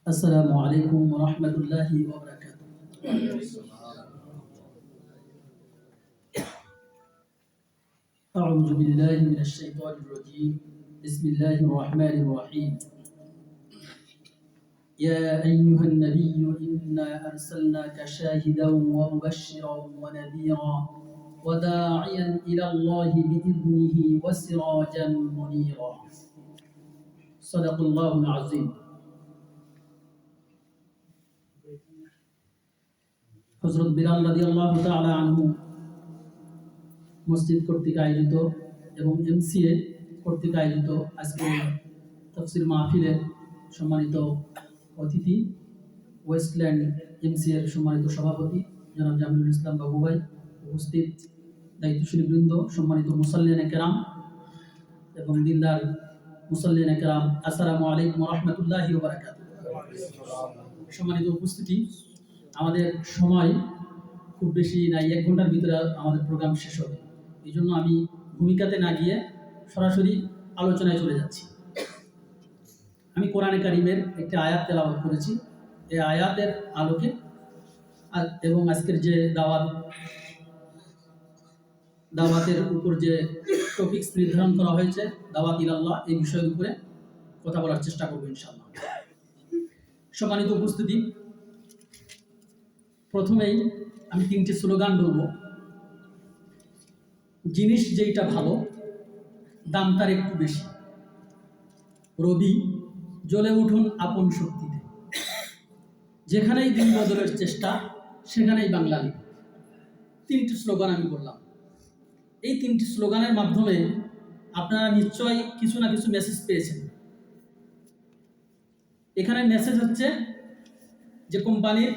السلام عليكم ورحمة الله وبركاته. أعوذ بالله من الشيطان الرجيم. بسم الله الرحمن الرحيم. يا أيها النبي إنا أرسلناك شاهدا ومبشرا ونذيرا وداعيا إلى الله بإذنه وسراجا منيرا. صدق الله العظيم. হযরত বিলাল রাদিয়াল্লাহু তাআলা আনহু মসজিদ কর্তৃক আয়োজিত এবং এমসিএ কর্তৃক আয়োজিত আজকে তাফসীর মাহফিলের সম্মানিত অতিথি, ওয়েস্টল্যান্ড এমসিএর সম্মানিত সভাপতি জনাব জামিলুল ইসলাম বাবু ভাই, উপস্থিত দায়িত্বশীল বৃন্দ, সম্মানিত মুসাল্লিয়ানে কেরাম এবং দিনদার মুসাল্লিয়ানে কেরাম, আসসালামু আলাইকুম ওয়া রাহমাতুল্লাহি ওয়া বারাকাতুহু। সম্মানিত উপস্থিতি, আমাদের সময় খুব বেশি নাই, 1 ঘন্টার ভিতরে আমাদের প্রোগ্রাম শেষ হবে। এই জন্য আমি ভূমিকাতে না গিয়ে সরাসরি আলোচনায় চলে যাচ্ছি। আমি কোরআনে কারিমের একটি আয়াত তেলাওয়াত করেছি। এই আয়াতের আলোকে এবং আজকের যে দাওয়াতের উপর যে টপিকস নির্ধারণ করা হয়েছে, দাওয়াত ইলাল্লাহ, এই বিষয়ের উপরে কথা বলার চেষ্টা করব ইনশাআল্লাহ। সম্মানিত উপস্থিতি, প্রথমেই আমি 3টি স্লোগান বলবো। জিনিস যেইটা ভালো, দাম তার একটু বেশি। রবি জ্বলে উঠুন আপন শক্তিতে। যেখানেই দিন বদলের চেষ্টা, সেখানেই বাঙালি। 3টি স্লোগান আমি বললাম। এই 3টি স্লোগানের মাধ্যমে আপনারা নিশ্চয়ই কিছু না কিছু মেসেজ পেয়েছেন। এখানে মেসেজ হচ্ছে যে কোম্পানির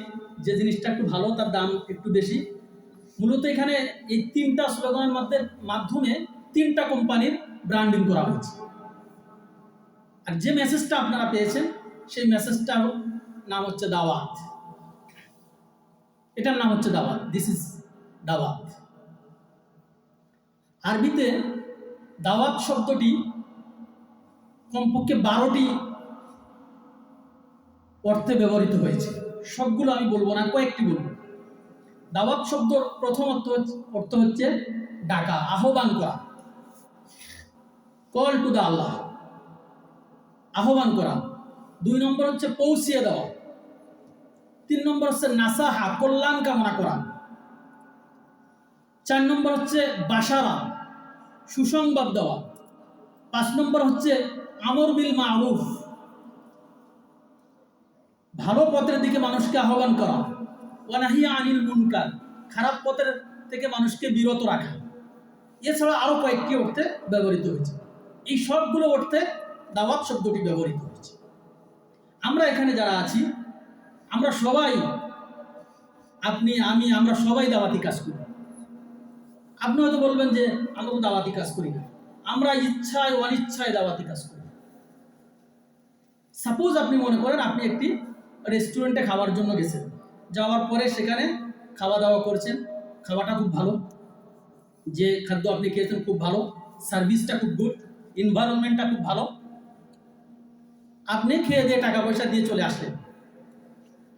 যে জিনিসটা একটু ভালো, তার দাম একটু বেশি। মূলত এখানে এই 3টা স্লোগানের মাধ্যমে 3টা কোম্পানির ব্র্যান্ডিং করা হয়েছে। আর যে মেসেজটা আপনারা পেয়েছেন, সেই মেসেজটার নাম হচ্ছে দাওয়াত। এটার নাম হচ্ছে দাওয়াত। দিস ইজ দাওয়াত। আরবিতে দাওয়াত শব্দটি কমপক্ষে 12টি অর্থে ব্যবহৃত হয়েছে। সবগুলো আমি বলবো না, কয়েকটি বলবো। দাওয়াত শব্দ প্রথম অর্থ হচ্ছে ডাকা, আহ্বান করা, কল টু দা আল্লাহ, আহ্বান করা। 2 নম্বর হচ্ছে পৌঁছিয়ে দেওয়া। 3 নম্বর হচ্ছে নাসাহা, কল্যাণ কামনা করা। 4 নম্বর হচ্ছে বাশারা, সুসংবাদ দেওয়া। 5 নম্বর হচ্ছে আমর বিল মারুফ, ভালো পথের দিকে মানুষকে আহ্বান করা। ওয়া নাহিয়া আনিল মুনকার, খারাপ পথের থেকে মানুষকে বিরত রাখা। এছাড়া আরো কয়েকটি অর্থে ব্যবহৃত হয়েছে। এই সবগুলো অর্থে দাওয়াত শব্দটি ব্যবহৃত হয়েছে। আমরা এখানে যারা আছি, আমরা সবাই, আপনি, আমি, আমরা সবাই দাওয়াতি কাজ করি। আপনি হয়তো বলবেন যে আমরা তো দাওয়াতি কাজ করি না। আমরা ইচ্ছায় অনিচ্ছায় দাওয়াতি কাজ করি। সাপোজ আপনি মনে করেন আপনি একটি রেস্টুরেন্টে খাওয়ার জন্য গেছেন, যাওয়ার পরে সেখানে খাওয়া দাওয়া করছেন, খাওয়াটা খুব ভালো, যে খাদ্য আপনি খেয়েছেন খুব ভালো, সার্ভিসটা খুব গুড, এনভায়রনমেন্টটা খুব ভালো। আপনি খেয়ে দিয়ে টাকা পয়সা দিয়ে চলে আসলেন।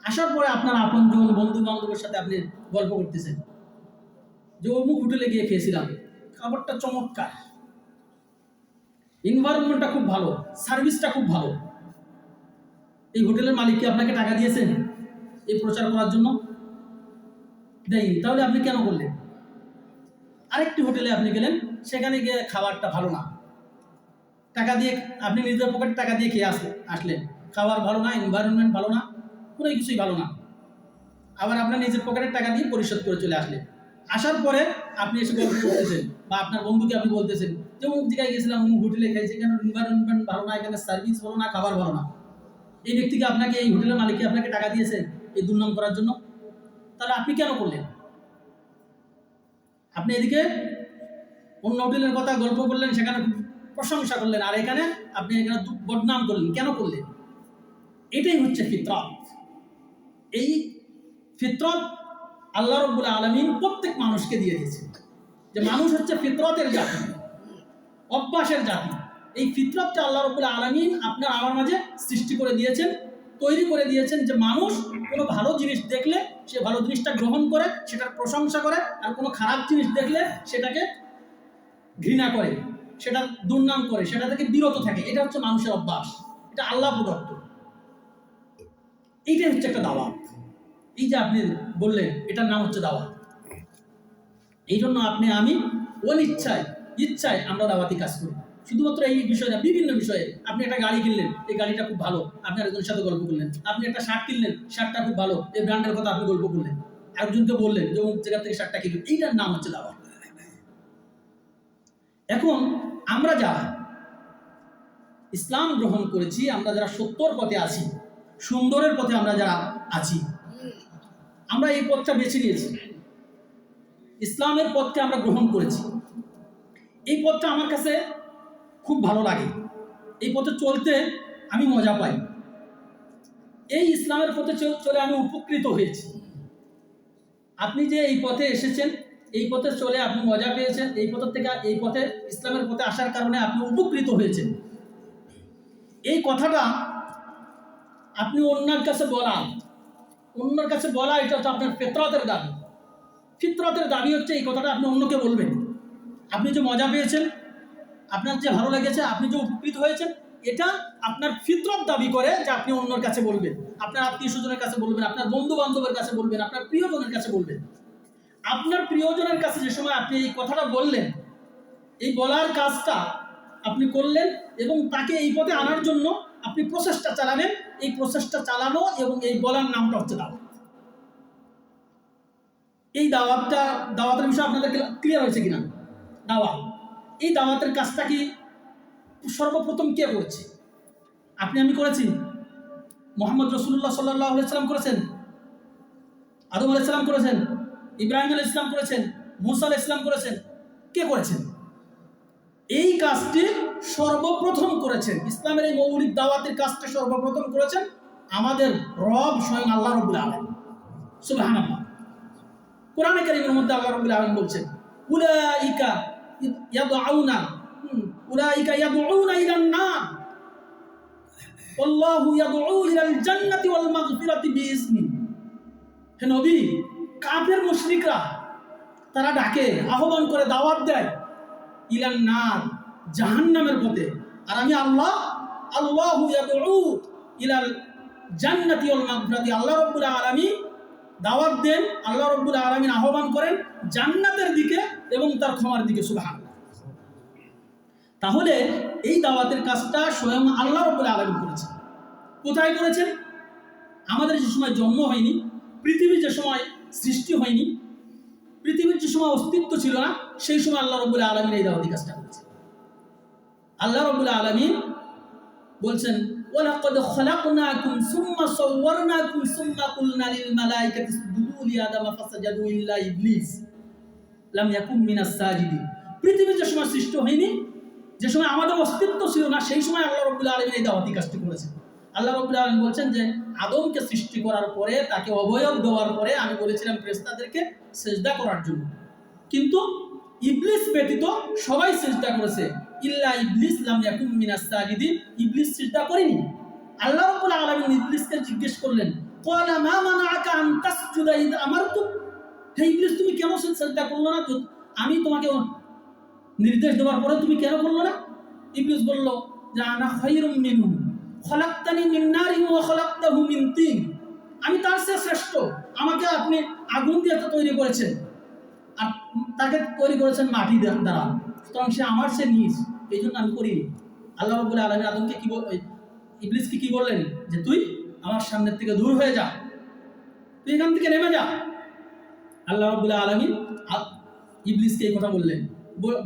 আসার পরে আপনার আপনজন, বন্ধু বান্ধবের সাথে আপনি গল্প করতেছেন যে অমুক হোটেলে গিয়ে খেয়েছিলাম, খাবারটা চমৎকার, এনভায়রনমেন্টটা খুব ভালো, সার্ভিসটা খুব ভালো। এই হোটেলের মালিক কি আপনাকে টাকা দিয়েছেন এই প্রচার করার জন্য? দেয়নি। তাহলে আপনি কেন করলেন? আরেকটি হোটেলে আপনি গেলেন, সেখানে গিয়ে খাবারটা ভালো না, টাকা দিয়ে আপনি নিজের পকেটে টাকা দিয়ে খেয়ে আসলেন, খাবার ভালো না, এনভায়রনমেন্ট ভালো না, কোনো কিছুই ভালো না। আবার আপনার নিজের পকেটের টাকা দিয়ে পরিশোধ করে চলে আসলেন। আসার পরে আপনি এসে গল্প করতেছেন বা আপনার বন্ধুকে আপনি বলতেছেন যে অমুক জায়গায় গেছিলাম, অমুক হোটেলে খাইছি, এখানে এনভায়রনমেন্ট ভালো না, এখানে সার্ভিস ভালো না, খাবার ভালো না। এই ব্যক্তিকে আপনাকে, এই হোটেলের মালিককে আপনাকে টাকা দিয়েছেন এই দুর্নাম করার জন্য। তাহলে আপনি কেন করলেন? আপনি এদিকে অন্য হোটেলের কথা গল্প করলেন, সেখানে প্রশংসা করলেন, আর এখানে আপনি এখানে বদনাম করলেন। কেন করলেন? এটাই হচ্ছে ফিতরত। এই ফিতরত আল্লাহ রাব্বুল আলামিন প্রত্যেক মানুষকে দিয়ে দিয়েছেন, যে মানুষ হচ্ছে ফিতরতের জাতি, অভ্যাসের জাতি। এই ফিতরতটা আল্লাহ রাব্বুল আলামিন আপনার আমার মাঝে সৃষ্টি করে দিয়েছেন। তৈরি করে দিয়েছেন যে মানুষ কোনো ভালো জিনিস দেখলে সে ভালো জিনিসটা গ্রহণ করে, সেটার প্রশংসা করে, আর কোনো খারাপ জিনিস দেখলে সেটাকে ঘৃণা করে, সেটা দুর্নাম করে, সেটা থেকে বিরত থাকে। এটা হচ্ছে মানুষের অভ্যাস, এটা আল্লাহ প্রদত্ত। এইটাই হচ্ছে একটা দাওয়াত। এই যে আপনি বললেন এটার নাম হচ্ছে দাওয়াত। এই জন্য আপনি আমি ইচ্ছায় আমরা দাওয়াতি কাজ করি। শুধুমাত্র এই বিষয় না, বিভিন্ন বিষয়ে। আপনি একটা গাড়ি কিনলেন, এই গাড়িটা খুব ভালো, আপনি আরেকজনের সাথে গল্প করলেন। আপনি একটা শার্ট কিনলেন, শার্টটা খুব ভালো, এই ব্র্যান্ডের কথা আপনি গল্প করলেন, একজনকে বললেন যে অমুক জায়গা থেকে শার্টটা কিনলেন। এইটার নাম হচ্ছে দাওয়াত। এখন আমরা যারা ইসলাম গ্রহণ করেছি, আমরা যারা সত্যর পথে আছি, সুন্দরের পথে আমরা যারা আছি, আমরা এই পথটা বেছে নিয়েছি, ইসলামের পথকে আমরা গ্রহণ করেছি। এই পথটা আমার কাছে খুব ভালো লাগে, এই পথে চলতে আমি মজা পাই, এই ইসলামের পথে চলে আমি উপকৃত হয়েছি। আপনি যে এই পথে এসেছেন, এই পথে চলে আপনি মজা পেয়েছেন, এই পথের থেকে এই পথে ইসলামের পথে আসার কারণে আপনি উপকৃত হয়েছেন, এই কথাটা আপনি অন্যের কাছে বলা, এটা হচ্ছে আপনার ফিতরতের দাবি। ফিতরতের দাবি হচ্ছে এই কথাটা আপনি অন্যকে বলবেন। আপনি যে মজা পেয়েছেন, আপনার যে ভালো লেগেছে, আপনি যে উপকৃত হয়েছেন, এটা আপনার ফিতরত দাবি করে যে আপনি অন্যর কাছে বলবেন, আপনার আত্মীয় স্বজনের কাছে বলবেন, আপনার বন্ধু বান্ধবের কাছে বলবেন, আপনার প্রিয়জনের কাছে বলবেন। আপনার প্রিয়জনের কাছে যে সময় আপনি এই কথাটা বললেন, এই বলার কাজটা আপনি করলেন এবং তাকে এই পথে আনার জন্য আপনি প্রচেষ্টা চালালেন। এই প্রচেষ্টা চালানো এবং এই বলার নামটা হচ্ছে দাওয়াত। এই দাওয়াতের বিষয় আপনাদের ক্লিয়ার হয়েছে কিনা? দাওয়াত, এই দাওয়াতের কাজটা কি সর্বপ্রথম কে করেছে? আপনি আমি করেছি? মোহাম্মদ রসুল্লাহ সাল্লাল্লাহু আলাইহি সাল্লাম করেছেন? আদম আলাইহিস সালাম করেছেন? ইব্রাহিম আলাইহিস সালাম করেছেন? মুসা আলাইহিস সালাম করেছেন? কে করেছেন? এই কাজটি সর্বপ্রথম করেছেন, ইসলামের এই মৌলিক দাওয়াতের কাজটা সর্বপ্রথম করেছেন আমাদের রব স্বয়ং আল্লাহ রাব্বুল আলামিন। সুবহানাল্লাহ। কোরআনে কারীমের মধ্যে আল্লাহ রাব্বুল আলামিন বলছেন, উলাইকা ইয়াদউনা ইলান নার আল্লাহু ইয়াদউ ইলাল জান্নাতি ওয়াল মাগফিরাতি বিইজনি। হে নবী, কাফের মুশরিকরা তারা ডাকে, আহ্বান করে, দাওয়াত দেয় ইলান নার, জাহান্নামের পথে। আর আমি আল্লাহু ইয়াদউ ইলাল জান্নাতি ওয়াল মাগফিরাতি, আল্লাহ রাব্বুল আলামিন দাওয়াত দেন, আল্লাহ রাব্বুল আলামিন আহ্বান করেন জান্নাতের দিকে এবং তার ক্ষমার দিকে। সুবহানাল্লাহ। তাহলে এই দাওয়াতের কাজটা স্বয়ং আল্লাহ রাব্বুল আলামিন করেছেন। কোথায় করেছেন? আমাদের যে সময় জন্ম হয়নি, পৃথিবীর যে সময় সৃষ্টি হয়নি, পৃথিবীর যে সময় অস্তিত্ব ছিল না, সেই সময় আল্লাহ রাব্বুল আলামিন এই দাওয়াতি কাজটা করেছেন। আল্লাহ রাব্বুল আলামিন বলছেন, ওয়ালাকাদ খালাকনাকুম সুম্মা সাওয়ারনাকুম সুম্মা কুলনা লিল মালাইকাতি ইসজুদু লিআদামা ফাসাজাদু ইল্লা ইবলিস লাম ইয়াকুম মিনাস সাজিদিন। পৃথিবীর যে সময় সৃষ্টি হয়নি, যে সময় আমাদের অস্তিত্ব ছিল না, সেই সময় আল্লাহ রাব্বুল আলামিন এই দাওয়াতি কাজটি করেছেন। আল্লাহ রাব্বুল আলামিন বলছেন যে আদমকে সৃষ্টি করার পরে, তাকে অবয়ব দেওয়ার পরে আমি বলেছিলাম ফেরেশতাদেরকে সিজদা করার জন্য, কিন্তু ইবলিস ব্যতীত সবাই সিজদা করেছে, ইল্লা ইবলিস লাম ইয়াকুম মিনাস সাজিদিন। ইবলিস সিজদা করেনি। আল্লাহ রাব্বুল আলামিন ইবলিসকে জিজ্ঞেস করলেন, ক্বালা মা মানাআকা আন তাসজুদা ইয আমারতুক। হে ইবলিস, তুমি কেন সিজদা করলে না? আমি তোমাকে নির্দেশ দেওয়ার পরে তুমি কেন করলে না? ইবলিস বলল যে আনা খায়রুম মিনহু খলাকতানি মিন নারিন ওয়া খলাকতাহু মিন তিন। আমি তার চেয়ে শ্রেষ্ঠ, আমাকে আপনি আগুন দিয়ে তৈরি করেছেন আর তাকে তৈরি করেছেন মাটি দ্বারা, সুতরাং সে আমার চেয়ে নিজ, এই জন্য আমি করিনি। আল্লাহ রাব্বুল আলামিন আদমকে ইবলিসকে কি বললেন? যে তুই আমার সামনের থেকে দূর হয়ে যা, তুই এখান থেকে নেমে যা। আল্লাহ রাব্বুল আলামিন ইবলিসকে এই কথা বললেন।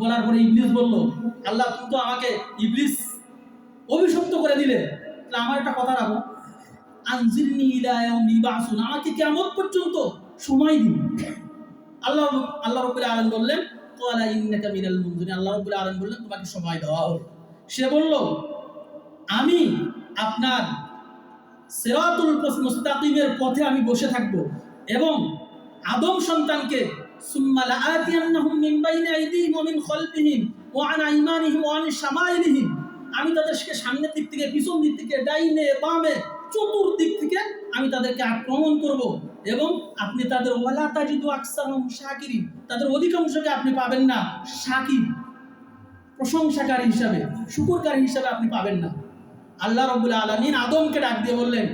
বলার পরে ইবলিস বলল, আল্লাহ তুমি তো আমাকে ইবলিস অভিশপ্ত করে দিলে, তাহলে আমার একটা কথা রাখো, আনজিরনি ইলা ইয়াউমি ইবআসুন, আমাকে কিয়ামত পর্যন্ত সময় দিন। আল্লাহ রাব্বুল আলামিন বললেন, ক্বালা ইন্নাকা মিনাল মুনজিরিন। আল্লাহ রাব্বুল আলামিন বললেন তোমাকে সময় দেওয়া হলো। সে বলল, আমি আপনার সিরাতুল মুস্তাকিমের পথে আমি বসে থাকব এবং আদম সন্তানকে সুম্মা লাআতিয়ান্নাহুম মিন বাইনি আইদিহিম ওয়া মিন খালফিহিম ওয়া আন আইমানিহিম ওয়া আন শামাইলিহিম, আমি তাদেরকে সামনের দিক থেকে, পিছন দিক থেকে, ডাইনে বামে চতুর্দিক থেকে আমি তাদেরকে আক্রমণ করব এবং আপনি তাদের ওয়ালা তাজিদু আকসারহুম শাকিরিন, তাদের অধিকাংশকে আপনি পাবেন না শাকির, প্রশংসাকারী হিসাবে, শুকরকারী হিসাবে আপনি পাবেন না। আল্লাহ রাব্বুল আলামিন আদমকে ডাক দিয়ে বললেন,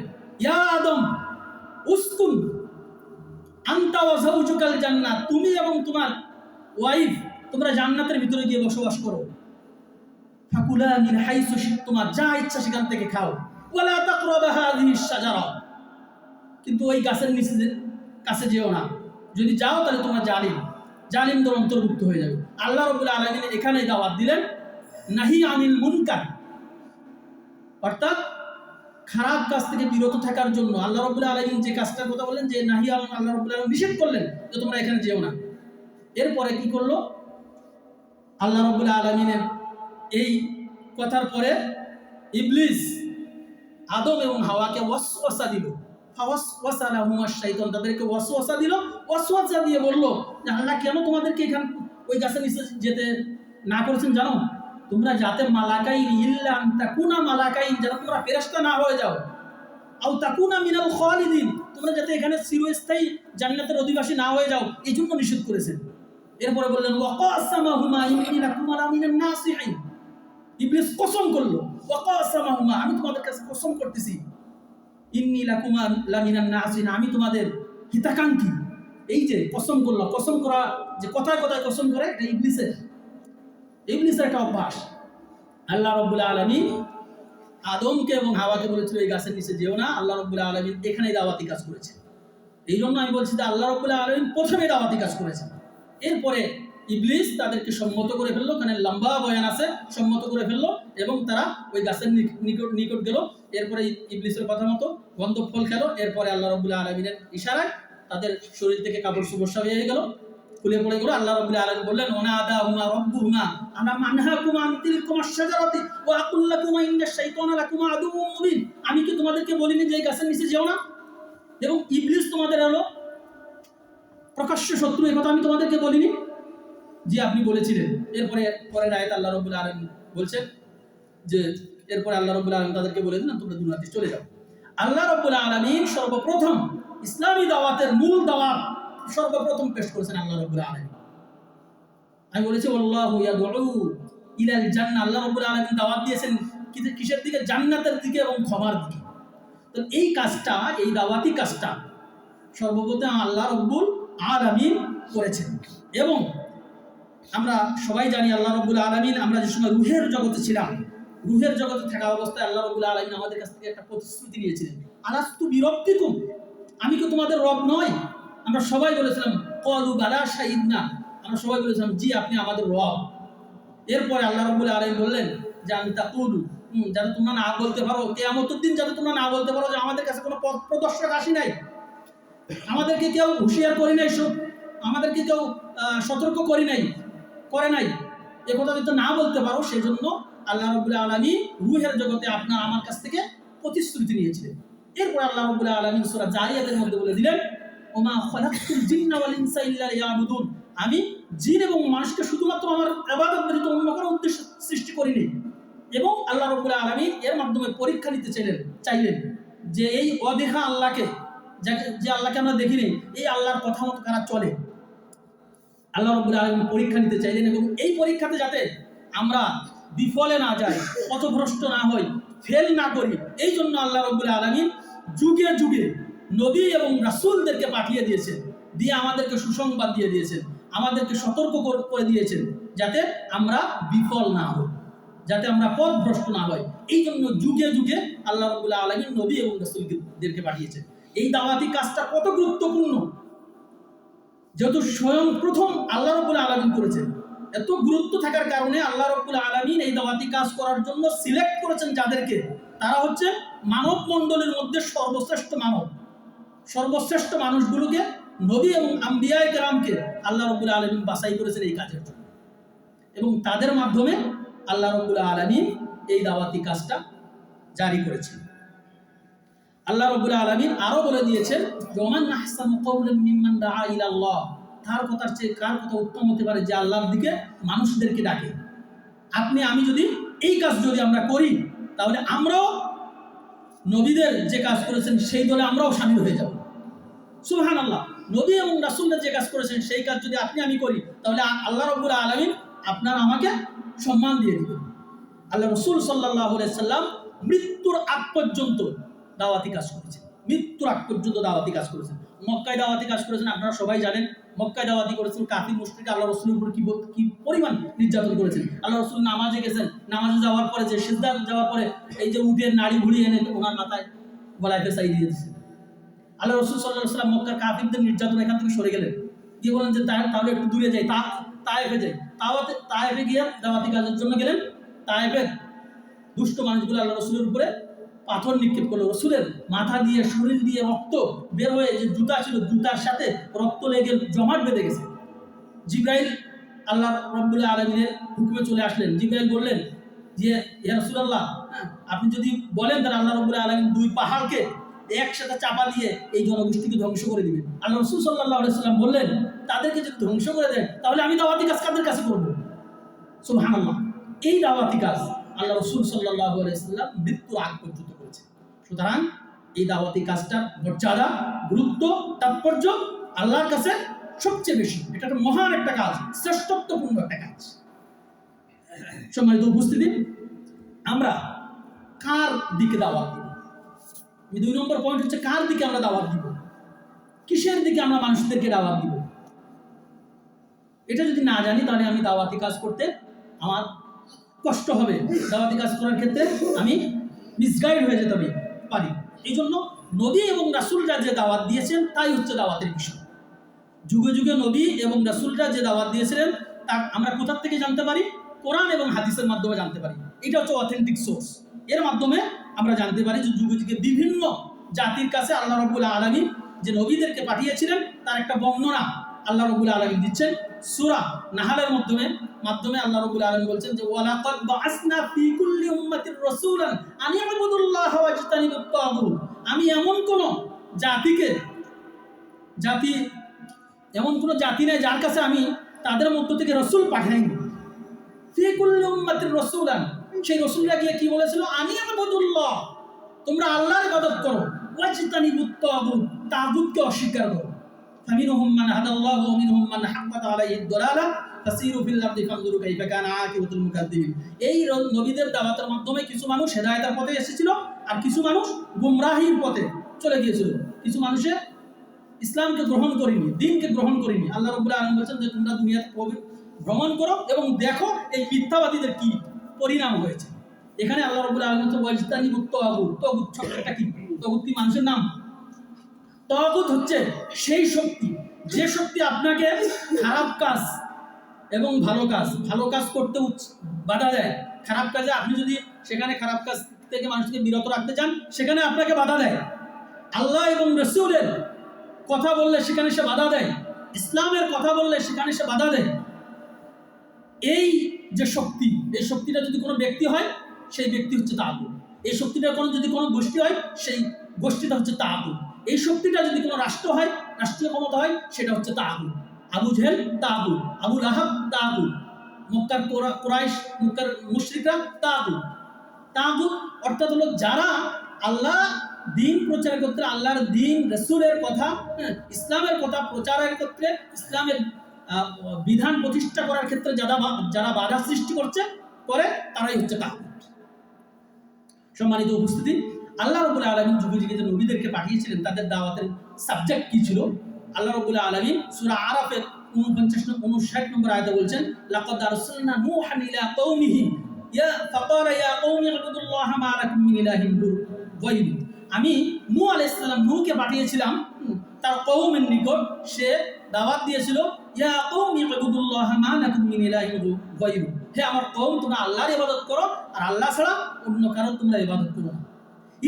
ইয়া আদম উসকুন আনতা ওয়া যাওজুকাল জান্নাত, তুমি এবং তোমার ওয়াইফ তোমরা জান্নাতের ভিতরে গিয়ে বসবাস করো। ফাকুলা মিন হাইসু শিতুমা, যা ইচ্ছা সেখান থেকে খাও। ওয়ালা তাকরাবা হাযিহিশ শাজারা, কিন্তু ওই গাছের নিচে কাছে যেও না, যদি যাও তাহলে তোমরা জালিমদের অন্তর্ভুক্ত হয়ে যাবে। আল্লাহ রাব্বুল আলামিন এখানে দাওয়াত দিলেন নাহি আনিল মুনকার, অর্থাৎ খারাপ কাজ থেকে বিরত থাকার জন্য আল্লাহ রাব্বুল আলামিন যে কাজটার কথা বললেন, যে নাহি আল্লাহ রাব্বুল আলামিন নিষেধ করলেন যে তোমরা এখানে যেও না। এরপরে কি করলো আল্লাহ রাব্বুল আলামিনের এই কথার পরে ইবলিস আদম এবং হাওয়াকে ওয়াসওয়াসা দিল। ফাওয়াসওয়াসা লাহুমুশ শাইতান, তাদেরকে ওয়াসওয়াসা দিল। ওয়াসওয়াসা দিয়ে বলল যে আল্লাহ কেন তোমাদেরকে এখানে ওই গাছের নিচে যেতে না করেছেন জানো? তোমরা যাতে মালাকাইন ইল্লা আন তাকুনা মালাকাইন, যাতে তোমরা ফেরেশতা না হয়ে যাও, আও তাকুনা মিনাল খালিদিন, তোমরা যাতে এখানে চিরস্থায়ী জান্নাতের অধিবাসী না হয়ে যাও, এই জন্য নিষেধ করেছেন। এরপরে বললেন ওয়াকাসামাহুমা ইন্নী লাকুমা লামিনান নাসিহিন, ইবলিস কসম করলো, ওয়াকাসামাহুমা, আমি তোমাদের কাছে কসম করতেছি, ইন্নী লাকুমা লামিনান নাসিহিন, আমি তোমাদের হিতাকাঙ্ক্ষী। এই যে কসম করলো, কসম করা যে কথায় কথায় কসম করে, এটা ইবলিসের একটা অভ্যাস। আল্লাহ রাব্বুল আলামিন আদমকে এবং হাওয়াকে বলেছিল এই গাছের নিচে যেও না। আল্লাহ রাব্বুল আলামিন এখানেই দাওয়াতি কাজ করেছে। এই জন্য আমি বলছি যে আল্লাহ রাব্বুল আলামিন প্রথমে দাওয়াতি কাজ করেছেন, এরপরে ইবলিস তাদেরকে সম্মত করে ফেললো। এখানে লম্বা বয়ান আছে, সম্মত করে ফেললো এবং তারা ওই গাছের নিকট গেল। এরপরে ইবলিসের কথা মতো গন্ধব ফল খেলো। এরপরে আল্লাহ রাব্বুল আলামিনের ইশারায় তাদের শরীর থেকে কাপড় চোপড় সব হয়ে গেল, খুলে পড়ে গেল। আল্লাহ রাব্বুল আলামিন বললেন ওনাদাহুমা রাব্বুহুমা আলাম আনহাকুমা আন তিলকুমাশ শাজারাতি ওয়া আকুল লাকুমা ইন্নাশ শাইতানা লাকুমা আদুউম মুবিন, আমি কি তোমাদেরকে বলিনি যে এই গাছের নিচে যেও না? এবং ইবলিস তোমাদের হলো প্রকাশ্য শত্রু, এই কথা আমি তোমাদেরকে বলিনি? জি আপনি বলেছিলেন। এরপরে পরের আয়াত আল্লাহ রাব্বুল আলামিন বলছেন যে এরপরে আল্লাহ রাব্বুল আলামিন তাদেরকে বলে দিলেন তোমরা দুনিয়াতে চলে যাও। আল্লাহ রাব্বুল আলামিন সর্বপ্রথম ইসলামী দাওয়াতের মূল দাওয়াত সর্বপ্রথম পেশ করেছেন আল্লাহ রাব্বুল আলামিন। আমি বলেছি আল্লাহু ইয়াদউ ইলাল জান্নাহ, আল্লাহ রাব্বুল আলামিন দাওয়াত দিয়েছেন কিসের দিকে? জান্নাতের দিকে এবং ক্ষমার দিকে। তো এই কাজটা, এই দাওয়াতি কাজটা সর্বপ্রথম আল্লাহ রাব্বুল আলামিন করেছেন। এবং আমরা সবাই জানি আল্লাহ রাব্বুল আলামিন, আমরা যে সময় রুহের জগতে ছিলাম, রুহের জগতে থাকা অবস্থায় আল্লাহ রাব্বুল আলামিন আমাদের কাছ থেকে একটা প্রতিশ্রুতি নিয়েছিলেন, আলাস্তু বিরব্বিকুম, আমি কি তোমাদের রব নয়? আমরা সবাই বলেছিলাম ক্বালু বালা শাহিদনা, আমরা সবাই বলেছিলাম জি আপনি আমাদের রব। এরপরে আল্লাহ রাব্বুল আলামিন বললেন যে আন তাকুলু, যাতে তোমরা না বলতে পারো কিয়ামতের দিন, যাতে তোমরা না বলতে পারো যে আমাদের কাছে কোনো পথ প্রদর্শক আসি নাই, আমাদেরকে কেউ হুঁশিয়ার করি নাই, আমাদেরকে কেউ সতর্ক করে নাই, এ কথা যদি না বলতে পারো, সেজন্য আল্লাহ রাব্বুল আলামিন রূহের জগতে আপনার আমার কাছ থেকে প্রতিশ্রুতি নিয়েছিলেন। এরপর আল্লাহ রাব্বুল আলামিন সূরা জারিয়াতের মধ্যে বলে দিলেন ওমা খালাকতুল জিন্না ওয়াল ইনসা ইল্লা লিয়াবুদুন, আমি জিন এবং মানুষকে শুধুমাত্র আমার ইবাদত ব্যতীত অন্য কোনো উদ্দেশ্য সৃষ্টি করিনি। এবং আল্লাহ রাব্বুল আলামিন এর মাধ্যমে পরীক্ষা নিতে চাইলেন যে এই অদেখা আল্লাহকে, যে আল্লাহকে আমরা দেখিনি, এই আল্লাহর কথা মতো কারা চলে। আল্লাহ রাব্বুল আলামিন পরীক্ষা নিতে চাইলেন এবং এই পরীক্ষাতে যাতে আমরা বিফলে না যাই, পথভ্রষ্ট না হই, ফেল না করি, এই জন্য আল্লাহ রাব্বুল আলামিন যুগে যুগে নবী এবং রাসূলদেরকে পাঠিয়ে দিয়েছেন, দিয়ে আমাদেরকে সুসংবাদ দিয়ে দিয়েছেন, আমাদেরকে সতর্ক করে দিয়েছেন যাতে আমরা বিফল না হই, যাতে আমরা পথভ্রষ্ট না হই। এই জন্য যুগে যুগে আল্লাহ রাব্বুল আলামিন নবী এবং রাসূলদেরকে পাঠিয়েছেন। এই দাওয়াতি কাজটা কত গুরুত্বপূর্ণ, যেহেতু স্বয়ং প্রথম আল্লাহ রাব্বুল আলামিন করেছেন, এত গুরুত্ব থাকার কারণে আল্লাহ রাব্বুল আলামিন এই দাওয়াতি কাজ করার জন্য সিলেক্ট করেছেন যাদেরকে, তারা হচ্ছে মানব মণ্ডলীর মধ্যে সর্বশ্রেষ্ঠ মানুষগুলোকে, নবী এবং আম্বিয়ায়ে কেরামকে আল্লাহ রাব্বুল আলামিন বাছাই করেছেন এই কাজের জন্য। এবং তাদের মাধ্যমে আল্লাহ রাব্বুল আলামিন এই দাওয়াতি কাজটা জারি করেছেন। আল্লাহ রাব্বুল আলামিন আরো বলে দিয়েছেন ওমান আহসানু কাওলাম মিম্মান দাআ ইলাল্লাহ, তার কথার চেয়ে কার কথা উত্তম হতে পারে যে আল্লাহর দিকে মানুষদেরকে ডাকে। আপনি আমি যদি এই কাজ যদি আমরা করি, তাহলে আমরাও নবীদের যে কাজ করেছেন সেই দলে আমরাও শামিল হয়ে যাব। সুবহানাল্লাহ। নবী এবং রাসূলরা যে কাজ করেছেন সেই কাজ যদি আপনি আমি করি, তাহলে আল্লাহ রাব্বুল আলামিন আপনার আমাকে সম্মান দিয়ে দিবেন। আল্লাহ রাসূল সাল্লাল্লাহু আলাইহি সাল্লাম মৃত্যুর আগ পর্যন্ত দাওয়াতি কাজ করেছেন। মৃত্যুর আগ পর্যন্ত দাওয়াতি কাজ করেছেন। মক্কায় দাওয়াতি কাজ করেছেন, আপনারা সবাই জানেন। মক্কায় দাওয়াতি করেছেন, কাফির মুশরিক আল্লাহ রাসূলের উপর কি পরিমাণ নির্যাতন করেছেন। আল্লাহ রাসূল নামাজে গেছেন, নামাজে যাওয়ার পরে যে সিজদা যাওয়ার পরে এই যে উটের নাড়ি ভুড়ি এনে ওনার মাথায় গলায় পেঁচাই দিয়ে দিয়েছেন। আল্লাহ রাসূল সাল্লাল্লাহু আলাইহি ওয়াসাল্লাম মক্কার কাফিরদের নির্যাতন এখান থেকে সরে গেলেন, গিয়ে বলেন যে তাহলে একটু দূরে যাই, তায়েফে যাই। তায়েফে গিয়ে দাওয়াতি কাজের জন্য গেলেন। তায়েফের দুষ্ট মানুষগুলো আল্লাহ রাসূলের উপরে পাথর নিক্ষেপ করলো। রাসূলের মাথা দিয়ে শরীর দিয়ে রক্ত বের হয়ে, যে জুতা ছিল জুতার সাথে রক্ত লেগে জমাট বেঁধে গেছে। জিবরাইল আল্লাহ রাব্বুল আলামিনের হুকুমে চলে আসলেন। জিবরাইল বললেন যে ইয়া রাসূলুল্লাহ, আপনি যদি বলেন তাহলে আল্লাহ রাব্বুল আলামিন দুই পাহাড়কে একসাথে চাপা দিয়ে এই জনগোষ্ঠীকে ধ্বংস করে দিবেন। আল্লাহ রাসূল সাল্লাল্লাহু আলাইহি সাল্লাম বললেন, তাদেরকে যদি ধ্বংস করে দেন তাহলে আমি দাওয়াতি কাজ কাদের কাছে করব? সুবহানাল্লাহ। এই দাওয়াতি কাজ আল্লাহ রাসূল সাল্লাল্লাহু আলাইহি সাল্লাম মৃত্যুর আগ পর্যন্ত করেছেন। সুতরাং এই দাওয়াতি কাজটার মর্যাদা, গুরুত্ব, তাৎপর্য আল্লাহর কাছে সবচেয়ে বেশি। এটা একটা মহান একটা কাজ, শ্রেষ্ঠত্বপূর্ণ একটা কাজ। সম্মানিত উপস্থিতি, আমরা কার দিকে দাওয়াত দিব? 2 নম্বর পয়েন্ট হচ্ছে কার দিকে আমরা দাওয়াত দিব, কিসের দিকে আমরা মানুষদেরকে দাওয়াত দিব। এটা যদি না জানি তাহলে আমি দাওয়াতি কাজ করতে আমার কষ্ট হবে। দাওয়াতি কাজ করার ক্ষেত্রে আমি মিসগাইড হয়ে যেতে পারি। এই জন্য নবী এবং রাসূলরা যে দাওয়াত দিয়েছেন তাই হচ্ছে দাওয়াতের বিষয়। যুগে যুগে নবী এবং রাসূলরা যে দাওয়াত দিয়েছিলেন তা আমরা কোথা থেকে জানতে পারি? কোরআন এবং হাদিসের মাধ্যমে জানতে পারি। এটা হচ্ছে অথেন্টিক সোর্স। এর মাধ্যমে আমরা জানতে পারি যে যুগে যুগে বিভিন্ন জাতির কাছে আল্লাহ রাব্বুল আলামিন যে নবীদেরকে পাঠিয়েছিলেন তার একটা বর্ণনা আল্লাহ রাব্বুল আলামিন দিচ্ছেন। সূরা নাহলের মাধ্যমে আল্লাহ রাব্বুল আলামিন বলছেন যে ওয়ালাকাদ বাআসনা ফি কুল্লি উম্মাতির রাসূলান আন ইবুদুল্লাহ ওয়াজতানিবুত তাগুত। আমি এমন কোন জাতি নেই যার কাছে আমি তাদের মধ্য থেকে রাসূল পাঠাইনি। ফি কুল্লি উম্মাতির রাসূলান, সেই রাসূলরা গিয়ে কি বলেছিল? আন ইবুদুল্লাহ, তোমরা আল্লাহর ইবাদত করো, ওয়াজতানিবুত তাগুত, তাগুতকে অস্বীকার করো। ফামিনহুম মান হাদাল্লাহু ওয়া মিনহুম মান হাক্কাত আলাইহিদ দালালাহ ফাসিরু ফিল আরদি ফানজুরু কাইফা কানা আকিবাতুল মুকাদ্দিবিন। এই নবীদের দাওয়াতের মাধ্যমে কিছু মানুষ হেদায়েতের পথে এসেছিল আর কিছু মানুষ গুমরাহির পথে চলে গিয়েছিল। কিছু মানুষে ইসলামকে গ্রহণ করেনি, দ্বীনকে গ্রহণ করেনি। আল্লাহ রাব্বুল আলামিন বলেছেন যে তোমরা দুনিয়াতে ভ্রমণ করো এবং দেখো এই মিথ্যাবাদীদের কি পরিণাম হয়েছে। এখানে আল্লাহ রাব্বুল আলামিন তো ওয়াজতানিবুত তাগুত, তাগুত শব্দটা কি? তাগুত কি মানুষের নাম? তাগুত হচ্ছে সেই শক্তি, যে শক্তি আপনাকে খারাপ কাজ এবং ভালো কাজ করতে বাধা দেয়। খারাপ কাজে আপনি যদি সেখানে খারাপ কাজ থেকে মানুষকে বিরত রাখতে চান, সেখানে আপনাকে বাধা দেয়। আল্লাহ এবং রাসূলের কথা বললে সেখানে সে বাধা দেয়, ইসলামের কথা বললে সেখানে সে বাধা দেয়। এই যে শক্তি, এই শক্তিটা যদি কোনো ব্যক্তি হয় সেই ব্যক্তি হচ্ছে তাগুত। এই শক্তিটা যদি কোনো গোষ্ঠী হয় সেই গোষ্ঠীটা হচ্ছে তাগুত। এই শক্তিটা যদি কোনো রাষ্ট্র হয়, রাষ্ট্রীয় ক্ষমতা হয়, সেটা হচ্ছে তাগুত। আবু জেহেল তাগুত, আবু লাহাব তাগুত, মক্কার মক্কার মুশরিকরা তাগুত। তাগুত অর্থাৎ হলো যারা আল্লাহ দ্বীন প্রচার করতে, আল্লাহর দ্বীন রাসূলের কথা, ইসলামের কথা প্রচারের ক্ষেত্রে, ইসলামের বিধান প্রতিষ্ঠা করার ক্ষেত্রে যারা বাধা সৃষ্টি করে তারাই হচ্ছে তাগুত। সম্মানিত উপস্থিতি, আল্লাহ রাব্বুল আলামিন যুগে যুগে যে নবীদেরকে পাঠিয়েছিলেন তাদের দাওয়াতের সাবজেক্ট কি ছিল? আল্লাহ রাব্বুল আলামিন সূরা আরাফের 59 নম্বর আয়াতে বলছেন, লাকাদ আরসালনা নূহান ইলা কওমিহি ফাকালা ইয়া কওমি ইবুদুল্লাহ মা লাকুম মিন ইলাহিন গায়রু। আমি নূহ আলাইহিস সালাম, নূহকে পাঠিয়েছিলাম তার কওমের নিকট। সে দাওয়াত দিয়েছিল ইয়া কওমি ইবুদুল্লাহ মা লাকুম মিন ইলাহিন গায়রু, হে আমার কওম, তোমরা আল্লাহর ইবাদত করো আর আল্লাহ ছাড়া অন্য কারো তোমরা ইবাদত করো না।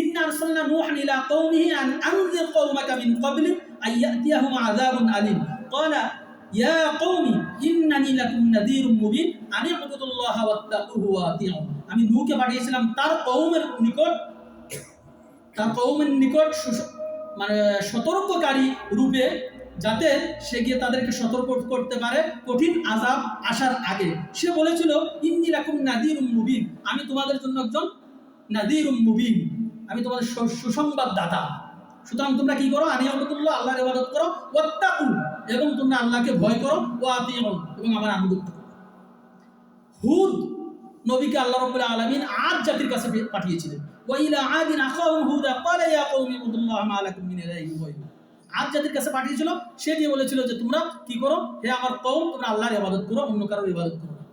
ইন্না আরসালনা নূহান ইলা কওমিহি আন আনজির কওমাকা মিন ক্বাবলি আন ইয়াতিয়াহুম আযাবুন আলীম ক্বালা ইয়া কওমি ইন্নানী লাকুম নাযীরুম মুবিন আন ইবুদুল্লাহ ওয়াত্তাকুহু ওয়া আতিউন। আমি নূহকে পাঠিয়েছিলাম তার কওমের নিকট মানে সতর্ককারী রূপে, যাতে সে গিয়ে তাদেরকে সতর্ক করতে পারে কঠিন আযাব আসার আগে। সে বলেছিল ইন্নী লাকুম নাযীরুম মুবিন, আমি তোমাদের জন্য একজন নাযীরুম মুবিন, আমি তোমাদের সুসংবাদ দাতা। সুতরাং তোমরা কি করো? আনিয়াবুদুল্লাহ, আল্লাহর ইবাদত করো, ওয়াত্তাকু, এবং তোমরা আল্লাহকে ভয় করো, ওয়া আতিউন, এবং আমার আনুগত্য করো। হুদ নবীকে আল্লাহ রাব্বুল আলামিন আদ জাতির কাছে পাঠিয়েছিলেন। ওয়া ইলা আদিন আখাহুম হুদা ক্বালা ইয়া কওমি ইবুদুল্লাহ মা লাকুম মিন ইলাহিন গায়রুহু। আদ জাতির কাছে পাঠিয়েছিল, সে দিয়ে বলেছিল যে তোমরা কি করো? হে আমার কওম, তোমরা আল্লাহর ইবাদত করো, অন্য কারোর ইবাদত করো না।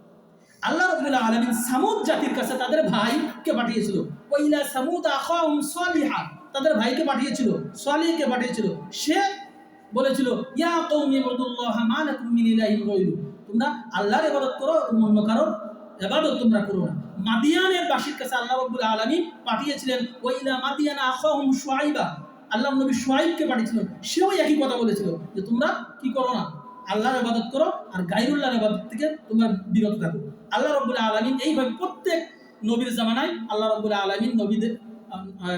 আল্লাহ রাব্বুল আলামিন সামুদ জাতির কাছে তাদের ভাইকে পাঠিয়েছিল। ওয়া ইলা সামুদ আখাহুম সালিহা, তাদের ভাইকে পাঠিয়েছিল, সালিহকে পাঠিয়েছিল। সে বলেছিল ইয়া কওমি ইবুদুল্লাহ মা লাকুম মিন ইলাহিন গায়রুহু, তোমরা আল্লাহর ইবাদত করো, অন্য কারোর ইবাদত তোমরা করো না। মাদিয়ানের বাসীর কাছে আল্লাহ রাব্বুল আলামিন পাঠিয়েছিলেন ওয়া ইলা মাদিয়ানা আখাহুম শুআইবা, আল্লাহর নবী শুআইবকে পাঠিয়েছিলেন, সেও একই কথা বলেছিল যে তোমরা কি করো না? আল্লাহর ইবাদত করো, আর গায়রুল্লাহর ইবাদত থেকে তোমরা বিরত থাকো। আল্লাহ রাব্বুল আলামিন এইভাবে প্রত্যেক নবীর জামানায় আল্লাহ রাব্বুল আলামিন নবীদের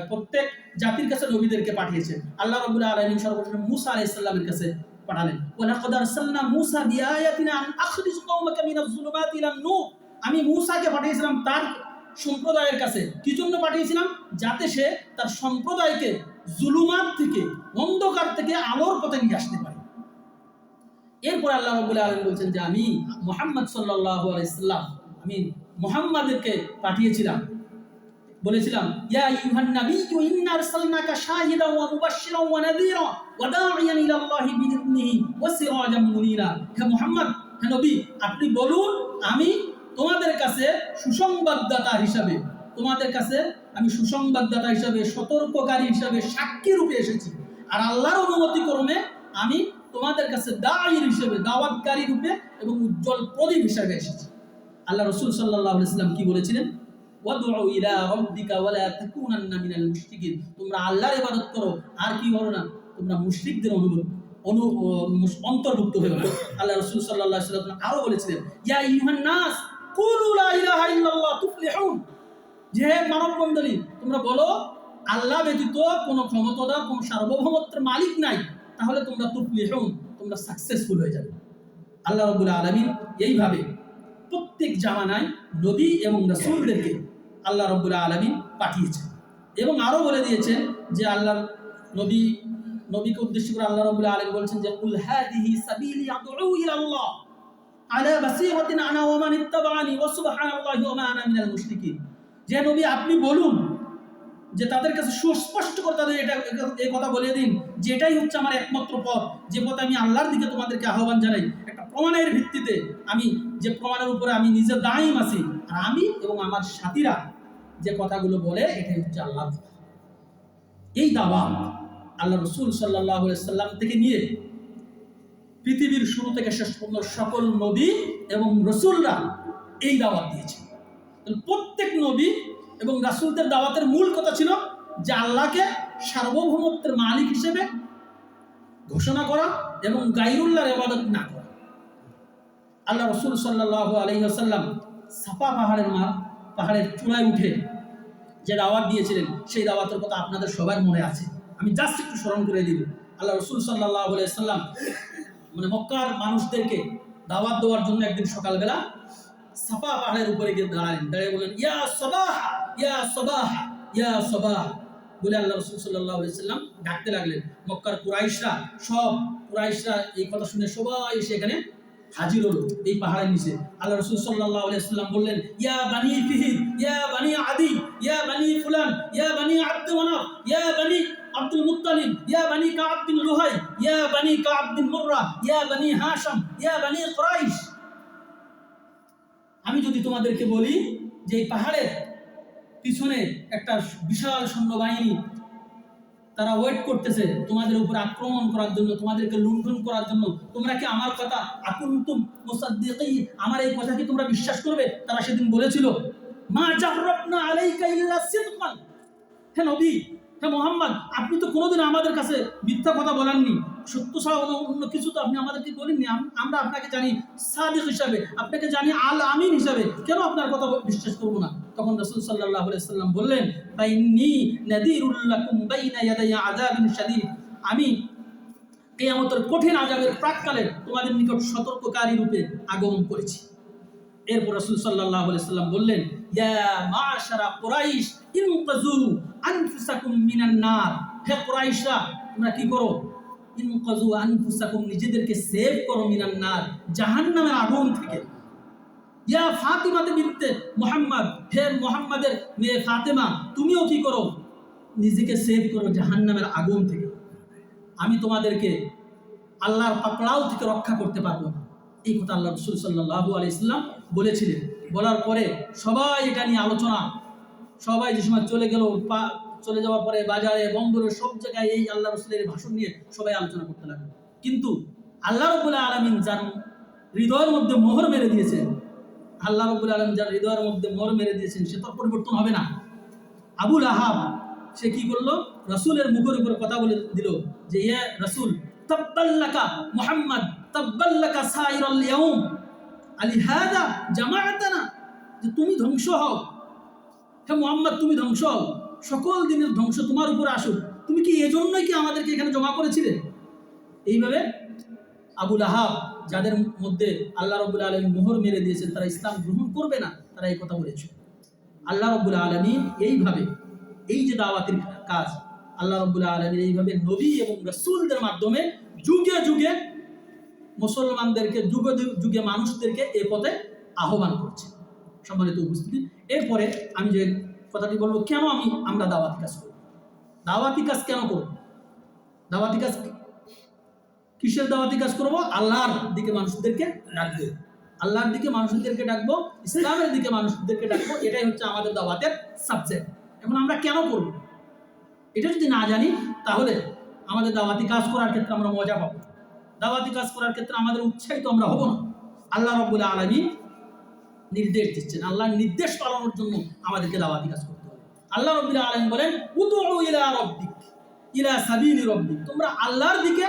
প্রত্যেক জাতির কাছে নবীদেরকে পাঠিয়েছেন। আল্লাহ রাব্বুল আলামিন সর্বপ্রথম মূসা আলাইহিস সালামের কাছে পাঠালেন। ওয়া লাকাদ আরসালনা মূসা বিআয়াতিনা আন আখরিজ কওমাকা মিনাজ যুলুমাতি ইলান নূর, আমি মূসাকে পাঠিয়েছিলাম তার সম্প্রদায়ের কাছে। কি জন্য পাঠিয়েছিলাম? যাতে সে তার সম্প্রদায়কে জুলুমাত থেকে, অন্ধকার থেকে আলোর পথে নিয়ে আসতে পারে। এরপর আল্লাহ রাব্বুল আলামিন বলছেন যে আমি মুহাম্মদ সাল্লাল্লাহু আলাইহি সাল্লাম, আমি মুহাম্মাদকে পাঠিয়েছিলাম, বলেছিলাম ইয়া আইয়ুহান নাবিয়্যু ইন্না আরসালনাকা শাহিদান ওয়া মুবাশশিরান ওয়া নাযীরা ওয়া দাঈয়ান ইলাল্লাহি বিইذনিহি ওয়া সিরাজাম মুনীরা। হে মুহাম্মদ, হে নবী, আপনি বলুন আমি তোমাদের কাছে সুসংবাদদাতা হিসাবে, তোমাদের কাছে আমি সুসংবাদদাতা হিসাবে, সতর্ককারী হিসাবে, সাক্ষী রূপে এসেছি। আর আল্লাহর অনুমতি ক্রমে আমি তোমাদের কাছে দাঈর হিসেবে, দাওয়াতকারী রূপে এবং উজ্জ্বল প্রদীপ হিসাবে এসেছি। আল্লাহ রাসূল সাল্লাল্লাহু আলাইহি ওয়াসাল্লাম কি বলেছিলেন? ওয়াদউ ইলা রাব্বিকা ওয়া লা তাকুনান্না মিনাল মুশরিকিন, তোমরা আল্লাহর ইবাদত করো, আর কি করো না? তোমরা মুশরিকদের অন্তর্ভুক্ত হয়ে না। আল্লাহ রাসূল সাল্লাল্লাহু আলাইহি ওয়াসাল্লাম আরো বলেছিলেন ইয়া আইয়ুহান নাস কুলু লা ইলাহা ইল্লাল্লাহ তুফলিহুন, যে মানব মণ্ডলী তোমরা বলো আল্লাহ ব্যতীত কোনো ক্ষমতাদার, কোনো সার্বভৌমত্বের মালিক নাই, তাহলে তোমরা তুফলিহুন, তোমরা সাকসেসফুল হয়ে যাবে। আল্লাহ রাব্বুল আলামিন এইভাবে প্রত্যেক জামানায় নবী এবং রাসূলদেরকে আল্লাহ রাব্বুল আলামিন পাঠিয়েছেন, এবং আরো বলে দিয়েছেন যে আল্লাহর নবীকে উদ্দেশ্য করে আল্লাহ রাব্বুল আলামিন বলছেন যে কুল হাদিহি সাবিলি আদউ ইলাল্লাহ আলা বাসীরাতিন আনা ওয়া মান ইত্তাবাআনি ওয়া সুবহানাল্লাহি ওয়া মা আনা মিনাল মুশরিকিন। যে নবী আপনি বলুন যে তাদের কাছে সুস্পষ্ট করে তাদের এই কথা বলে দিন যে এটাই হচ্ছে আমার একমাত্র পথ, যে পথে আমি আল্লাহর দিকে তোমাদেরকে আহ্বান জানাই, একটা প্রমাণের ভিত্তিতে, আমি যে প্রমাণের উপরে আমি নিজে দায়ী আছি, আর আমি এবং আমার সাথীরা যে কথাগুলো বলে এটাই হচ্ছে আল্লাহর কথা। এই দাওয়াত আল্লাহ রাসূল সাল্লাল্লাহু আলাইহি সাল্লাম থেকে নিয়ে পৃথিবীর শুরু থেকে শেষ পর্যন্ত সকল নবী এবং রাসূলরা এই দাওয়াত দিয়েছে। প্রত্যেক নবী এবং রাসূলদের দাওয়াতের মূল কথা ছিল যে আল্লাহকে সার্বভৌমত্বের মালিক হিসেবে ঘোষণা করা এবং গায়রুল্লাহর ইবাদত না করা। আল্লাহ রাসূল সাল্লাল্লাহু আলাইহি ওয়াসাল্লাম সাফা পাহাড়ের চূড়ায় উঠে যে দাওয়াত দিয়েছিলেন, সেই দাওয়াতের কথা আপনাদের সবার মনে আছে। আমি জাস্ট একটু স্মরণ করে দিব। আল্লাহ রাসূল সাল্লাল্লাহু আলাইহি ওয়াসাল্লাম মক্কার মানুষদেরকে দাওয়াত দেওয়ার জন্য একদিন সকালবেলা সাফা পাহাড়ের উপরে গিয়ে দাঁড়িয়ে বলেন ইয়া সাবাহ ইয়া সাবাহ ইয়া সাবাহ বলে আল্লাহ রাসূল সাল্লাল্লাহু আলাইহি ওয়াসাল্লাম ডাকতে লাগলেন। মক্কার কুরাইশরা এই কথা শুনে সবাই এসে এখানে হাজির হলো এই পাহাড়ের নিচে। আল্লাহ রাসূল সাল্লাল্লাহু আলাইহি ওয়াসাল্লাম বললেন ইয়া বানি ফিহির ইয়া বানি আদি ইয়া বানি ফুলান ইয়া বানি আব্দ মানাফ ইয়া বানি আব্দুল মুত্তালিব ইয়া বানি কাব বিন লুহাই ইয়া বানি কাব বিন মুররা ইয়া বানি হাশম ইয়া বানি কুরাইশ। আমি যদি তোমাদেরকে বলি যে এই পাহাড়ের পিছনে একটা বিশাল সৈন্যবাহিনী তারা ওয়েট করতেছে তোমাদের উপর আক্রমণ করার জন্য, তোমাদেরকে লুণ্ঠন করার জন্য, তোমরা কি আমার কথা আকুনতুম মুসাদ্দিকিন, আমার এই কথা কি তোমরা বিশ্বাস করবে? তারা সেদিন বলেছিল মা জাররাবনা আলাইকা ইল্লা সিদকান, হে নবী, হে মুহাম্মদ, আপনি তো কোনোদিন আমাদের কাছে মিথ্যা কথা বলেননি, সত্য ছাড়া অন্য কিছু তো আপনি আমাদেরকে বলেননি। আমরা আপনাকে জানি সাদিক হিসাবে, আপনাকে জানি আল আমিন হিসাবে, কেন আপনার কথা বিশ্বাস করব না? তখন রাসূল সাল্লাল্লাহু আলাইহি ওয়াসাল্লাম বললেন ফাইন্নী নাযীরুল লাকুম বাইনা ইয়াদাই আযাবিন শাদীদ, আমি কিয়ামতের কঠিন আযাবের প্রাককালে তোমাদের নিকট সতর্ককারী রূপে আগমন করেছি। এরপর রাসূল সাল্লাল্লাহু আলাইহি সাল্লাম বললেন, ইয়া মাশারা কুরাইশ ইনকাযু আনফুসাকুম মিনান নার, হে কুরাইশরা তোমরা কি করো, ইনকাযু আনফুসাকুম নিজেদেরকে সেভ করো, মিনান নার জাহান্নামের আগুন থেকে। ইয়া ফাতিমা বিনতে মুহাম্মদ, হে মুহাম্মাদের মেয়ে ফাতেমা তুমিও কি করো, নিজেকে সেভ করো জাহান্নামের আগুন থেকে। আমি তোমাদেরকে আল্লাহর পাকড়াও থেকে রক্ষা করতে পারবো না। এই কথা আল্লাহ রাসূল সাল্লাল্লাহু আলাইহি সাল্লাম বলেছিলেন। বলার পরে সবাই এটা নিয়ে আলোচনা, সবাই যে সময় চলে যাওয়ার পরে বাজারে বন্দরে সব জায়গায় এই আল্লাহ রাসূলের ভাষণ নিয়ে সবাই আলোচনা করতে লাগলো। কিন্তু আল্লাহ রাব্বুল আলামিন যার হৃদয়ের মধ্যে মোহর মেরে দিয়েছেন, আল্লাহ রাব্বুল আলামিন যার হৃদয়ের মধ্যে মোহর মেরে দিয়েছেন সে তো পরিবর্তন হবে না। আবু লাহাব সে কি করলো, রাসূলের মুখের উপর কথা বলে দিল যে ইয়া রাসূল তাব্বাল্লাকা মুহাম্মদ তাব্বাল্লাকা সাইরাল ইয়াউম আলিহাদা জামাআতানা, যে তুমি ধ্বংস হও, হে মুহাম্মদ তুমি ধ্বংস হও, সকল দিনের ধ্বংস তোমার উপরে আসুক, তুমি কি এজন্যই কি আমাদেরকে এখানে জমা করেছিলে? এইভাবে আবু লাহাব যাদের মধ্যে আল্লাহ রাব্বুল আলামিন মোহর মেরে দিয়েছেন তারা ইসলাম গ্রহণ করবে না, তারা এই কথা বলেছে। আল্লাহ রাব্বুল আলামিন এইভাবে, এই যে দাওয়াতের কাজ, আল্লাহ রাব্বুল আলামিন এইভাবে নবী এবং রাসূলদের মাধ্যমে যুগে যুগে মুসলমানদেরকে, যুগে যুগে মানুষদেরকে এই পথে আহ্বান করছে। সম্মানিত উপস্থিতি, এরপরে আমি যে কথাটি বলবো, কেন আমরা দাওয়াতি কাজ করব, দাওয়াতি কাজ কেন করব, দাওয়াতি কাজ কিসের দাওয়াতি কাজ করব? আল্লাহর দিকে মানুষদেরকে ডাকবো, আল্লাহর দিকে মানুষদেরকে ডাকবো, ইসলামের দিকে মানুষদেরকে ডাকবো, এটাই হচ্ছে আমাদের দাওয়াতের সাবজেক্ট। এখন আমরা কেন করব এটা যদি না জানি তাহলে আমাদের দাওয়াতি কাজ করার ক্ষেত্রে আমরা মজা পাবো, দাওয়াতি কাজ করার ক্ষেত্রে আমাদের উৎসাহিত আমরা হব না। আল্লাহ রাব্বুল আলামিন নির্দেশ দিচ্ছেন, আল্লাহর নির্দেশ পালনের জন্য আমাদেরকে দাওয়াতি কাজ করতে হবে। আল্লাহ রাব্বুল আলামিন বলেন উদউ ইলা রাব্বিক ইলা সাবিলি রাব্বিক, তোমরা আল্লাহর দিকে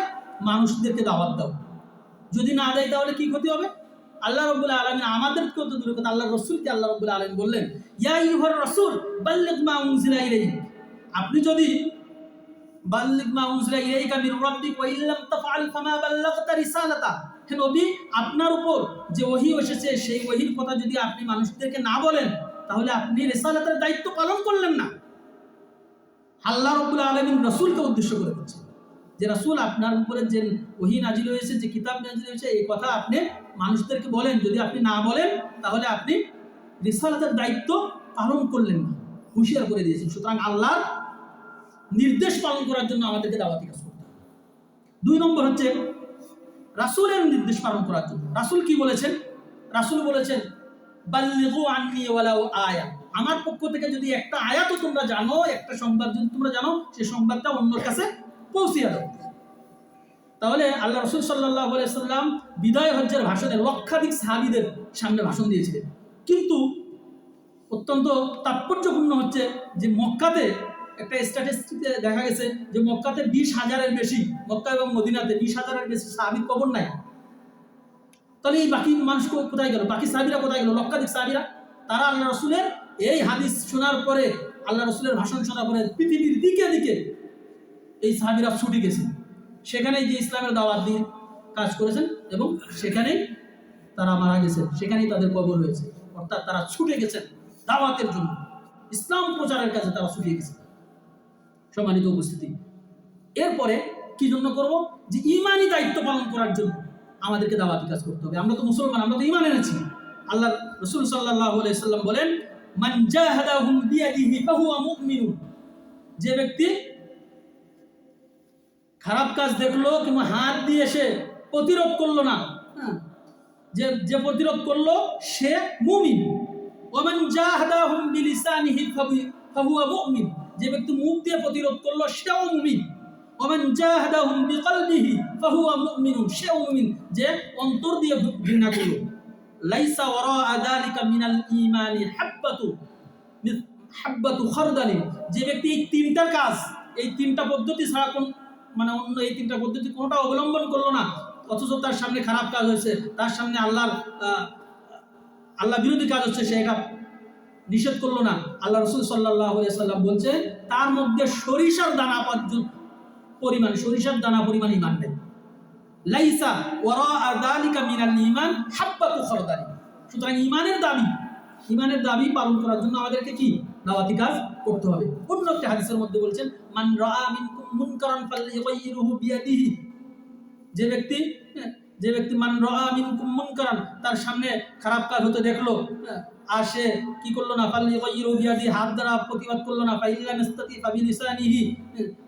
মানুষদেরকে দাওয়াত দাও। যদি না দেয় তাহলে কি ক্ষতি হবে? আল্লাহ রাব্বুল আলামিন আমাদেরকে তো দূরের কথা, আল্লাহর রাসূলকে আল্লাহ রাব্বুল আলামিন বললেন ইয়া আইয়ুহার রাসূল বাল্লিগ মা উনজিলা ইলাইক, আপনি যদি বাল্লিগ মা উনজিলা ইলাইকা মির রাব্বিক ওয়া ইল্লাম তাফআল ফামা বাল্লাগতা রিসালাতা, হে নবী আপনার উপর যে ওহী এসেছে সেই ওহীর কথা যদি আপনি মানুষদেরকে না বলেন তাহলে আপনি রিসালাতের দায়িত্ব পালন করলেন না। আল্লাহ রাব্বুল আলামিন রাসূলকে উদ্দেশ্য করে বলছেন যে রাসূল আপনার উপরে যে ওহী নাজিল হয়েছে, যে কিতাব নাজিল হয়েছে, এই কথা আপনি মানুষদেরকে বলেন, যদি আপনি না বলেন তাহলে আপনি রিসালাতের দায়িত্ব পালন করলেন না, হুঁশিয়ার করে দিয়েছেন। সুতরাং আল্লাহর নির্দেশ পালন করার জন্য আমাদেরকে দাওয়াতি কাজ করতে হবে। 2 নম্বর হচ্ছে রাসূলের নির্দেশ পালন করার জন্য। রাসূল কি বলেছেন? রাসূল বলেছেন বাল্লিগু আন্নী ওয়ালাউ আয়া, আমার পক্ষ থেকে যদি একটা আয়াতও তোমরা জানো, একটা সংবাদ যদি তোমরা জানো, সেই সংবাদটা অন্যের কাছে পৌঁছে দাও। তাহলে আল্লাহ রাসূল সাল্লাল্লাহু আলাইহি সাল্লাম বিদায় হজ্জের ভাষণে লক্ষাধিক সাহাবীদের সামনে ভাষণ দিয়েছিলেন, কিন্তু অত্যন্ত তাৎপর্যপূর্ণ হচ্ছে যে মক্কাতে একটা স্ট্যাটিস্টিকে দেখা গেছে যে মক্কাতে 20,000-এর বেশি, মক্কা এবং মদিনাতে 20,000-এর বেশি সাহাবীর কবর নাই। তাহলে এই বাকি মানুষ কোথায় গেল? বাকি সাহাবীরা কোথায় গেল? লক্ষাধিক সাহাবীরা, তারা আল্লাহ রাসূলের এই হাদিস শোনার পরে, আল্লাহ রাসূলের ভাষণ শোনার পরে পৃথিবীর দিকে দিকে এই সাহাবীরা ছুটে গেছেন, সেখানেই যে ইসলামের দাওয়াত দিয়ে কাজ করেছেন এবং সেখানেই তারা মারা গেছেন, সেখানেই তাদের কবর হয়েছে। অর্থাৎ তারা ছুটে গেছেন দাওয়াতের জন্য, ইসলাম প্রচারের কাছে তারা ছুটে গেছে। সম্মানিত উপস্থিতি, এরপরে কি জন্য করব? যে ঈমানি দায়িত্ব পালন করার জন্য আমাদেরকে দাওয়াতি কাজ করতে হবে। আমরা তো মুসলমান, আমরা তো ঈমান এনেছি। আল্লাহ রাসূল সাল্লাল্লাহু আলাইহি সাল্লাম বলেন মান জাহাদাহুম বিয়াদিহি ফাহুয়া মুমিনুন, যে ব্যক্তি খারাপ কাজ দেখলো কিংবা হাত দিয়ে সে প্রতিরোধ করলো না, যে প্রতিরোধ করলো সে মুমিন। ওমান জাহাদাহুম বিলিসানিহি ফাহুয়া মুমিন, যে ব্যক্তি মুখ দিয়ে প্রতিরোধ করলো সেও মুমিন। ওমান জাহাদাহুম বিকলবিহি ফাহুয়া মুমিনুন, সেও মুমিন যে অন্তর দিয়ে ঘৃণা করলো। লাইসা ওয়ারা যালিকা মিনাল ঈমানি হাব্বাতু খারদালিন, যে ব্যক্তি এই তিনটা কাজ, এই তিনটা পদ্ধতি ছাড়া অন্য এই তিনটা পদ্ধতি কোনটা অবলম্বন করলো না, অথচ তার সামনে খারাপ কাজ হয়েছে, তার সামনে আল্লাহ বিরোধী কাজ হচ্ছে, সে এটা নিষেধ করলো না। আল্লাহ রাসূল সাল্লাল্লাহু আলাইহি সাল্লাম বলছে তার মধ্যে সরিষার দানা পরিমাণ ঈমান নেই। লাইসা ওয়ারা যালিকা মিনাল ঈমান হাব্বাতু খারদালিন, সুতরাং ইমানের দাবি পালন করার জন্য আমাদেরকে কি দাওয়াতি কাজ করতে হবে। অন্য একটা হাদিসের মধ্যে বলছেন, মান রাআ মিনকুম মুনকারান ফালইয়ুগাইয়িরহু বিয়াদিহি, যে ব্যক্তি মান রাআ মিনকুম মুনকারান, তার সামনে খারাপ কাজ হতে দেখলো, আর সে কি করলো না, ফালইয়ুগাইয়িরহু বিয়াদিহি, হাত দ্বারা প্রতিবাদ করলো না, ফাইল্লাম ইস্তাতি ফাবিলিসানিহি,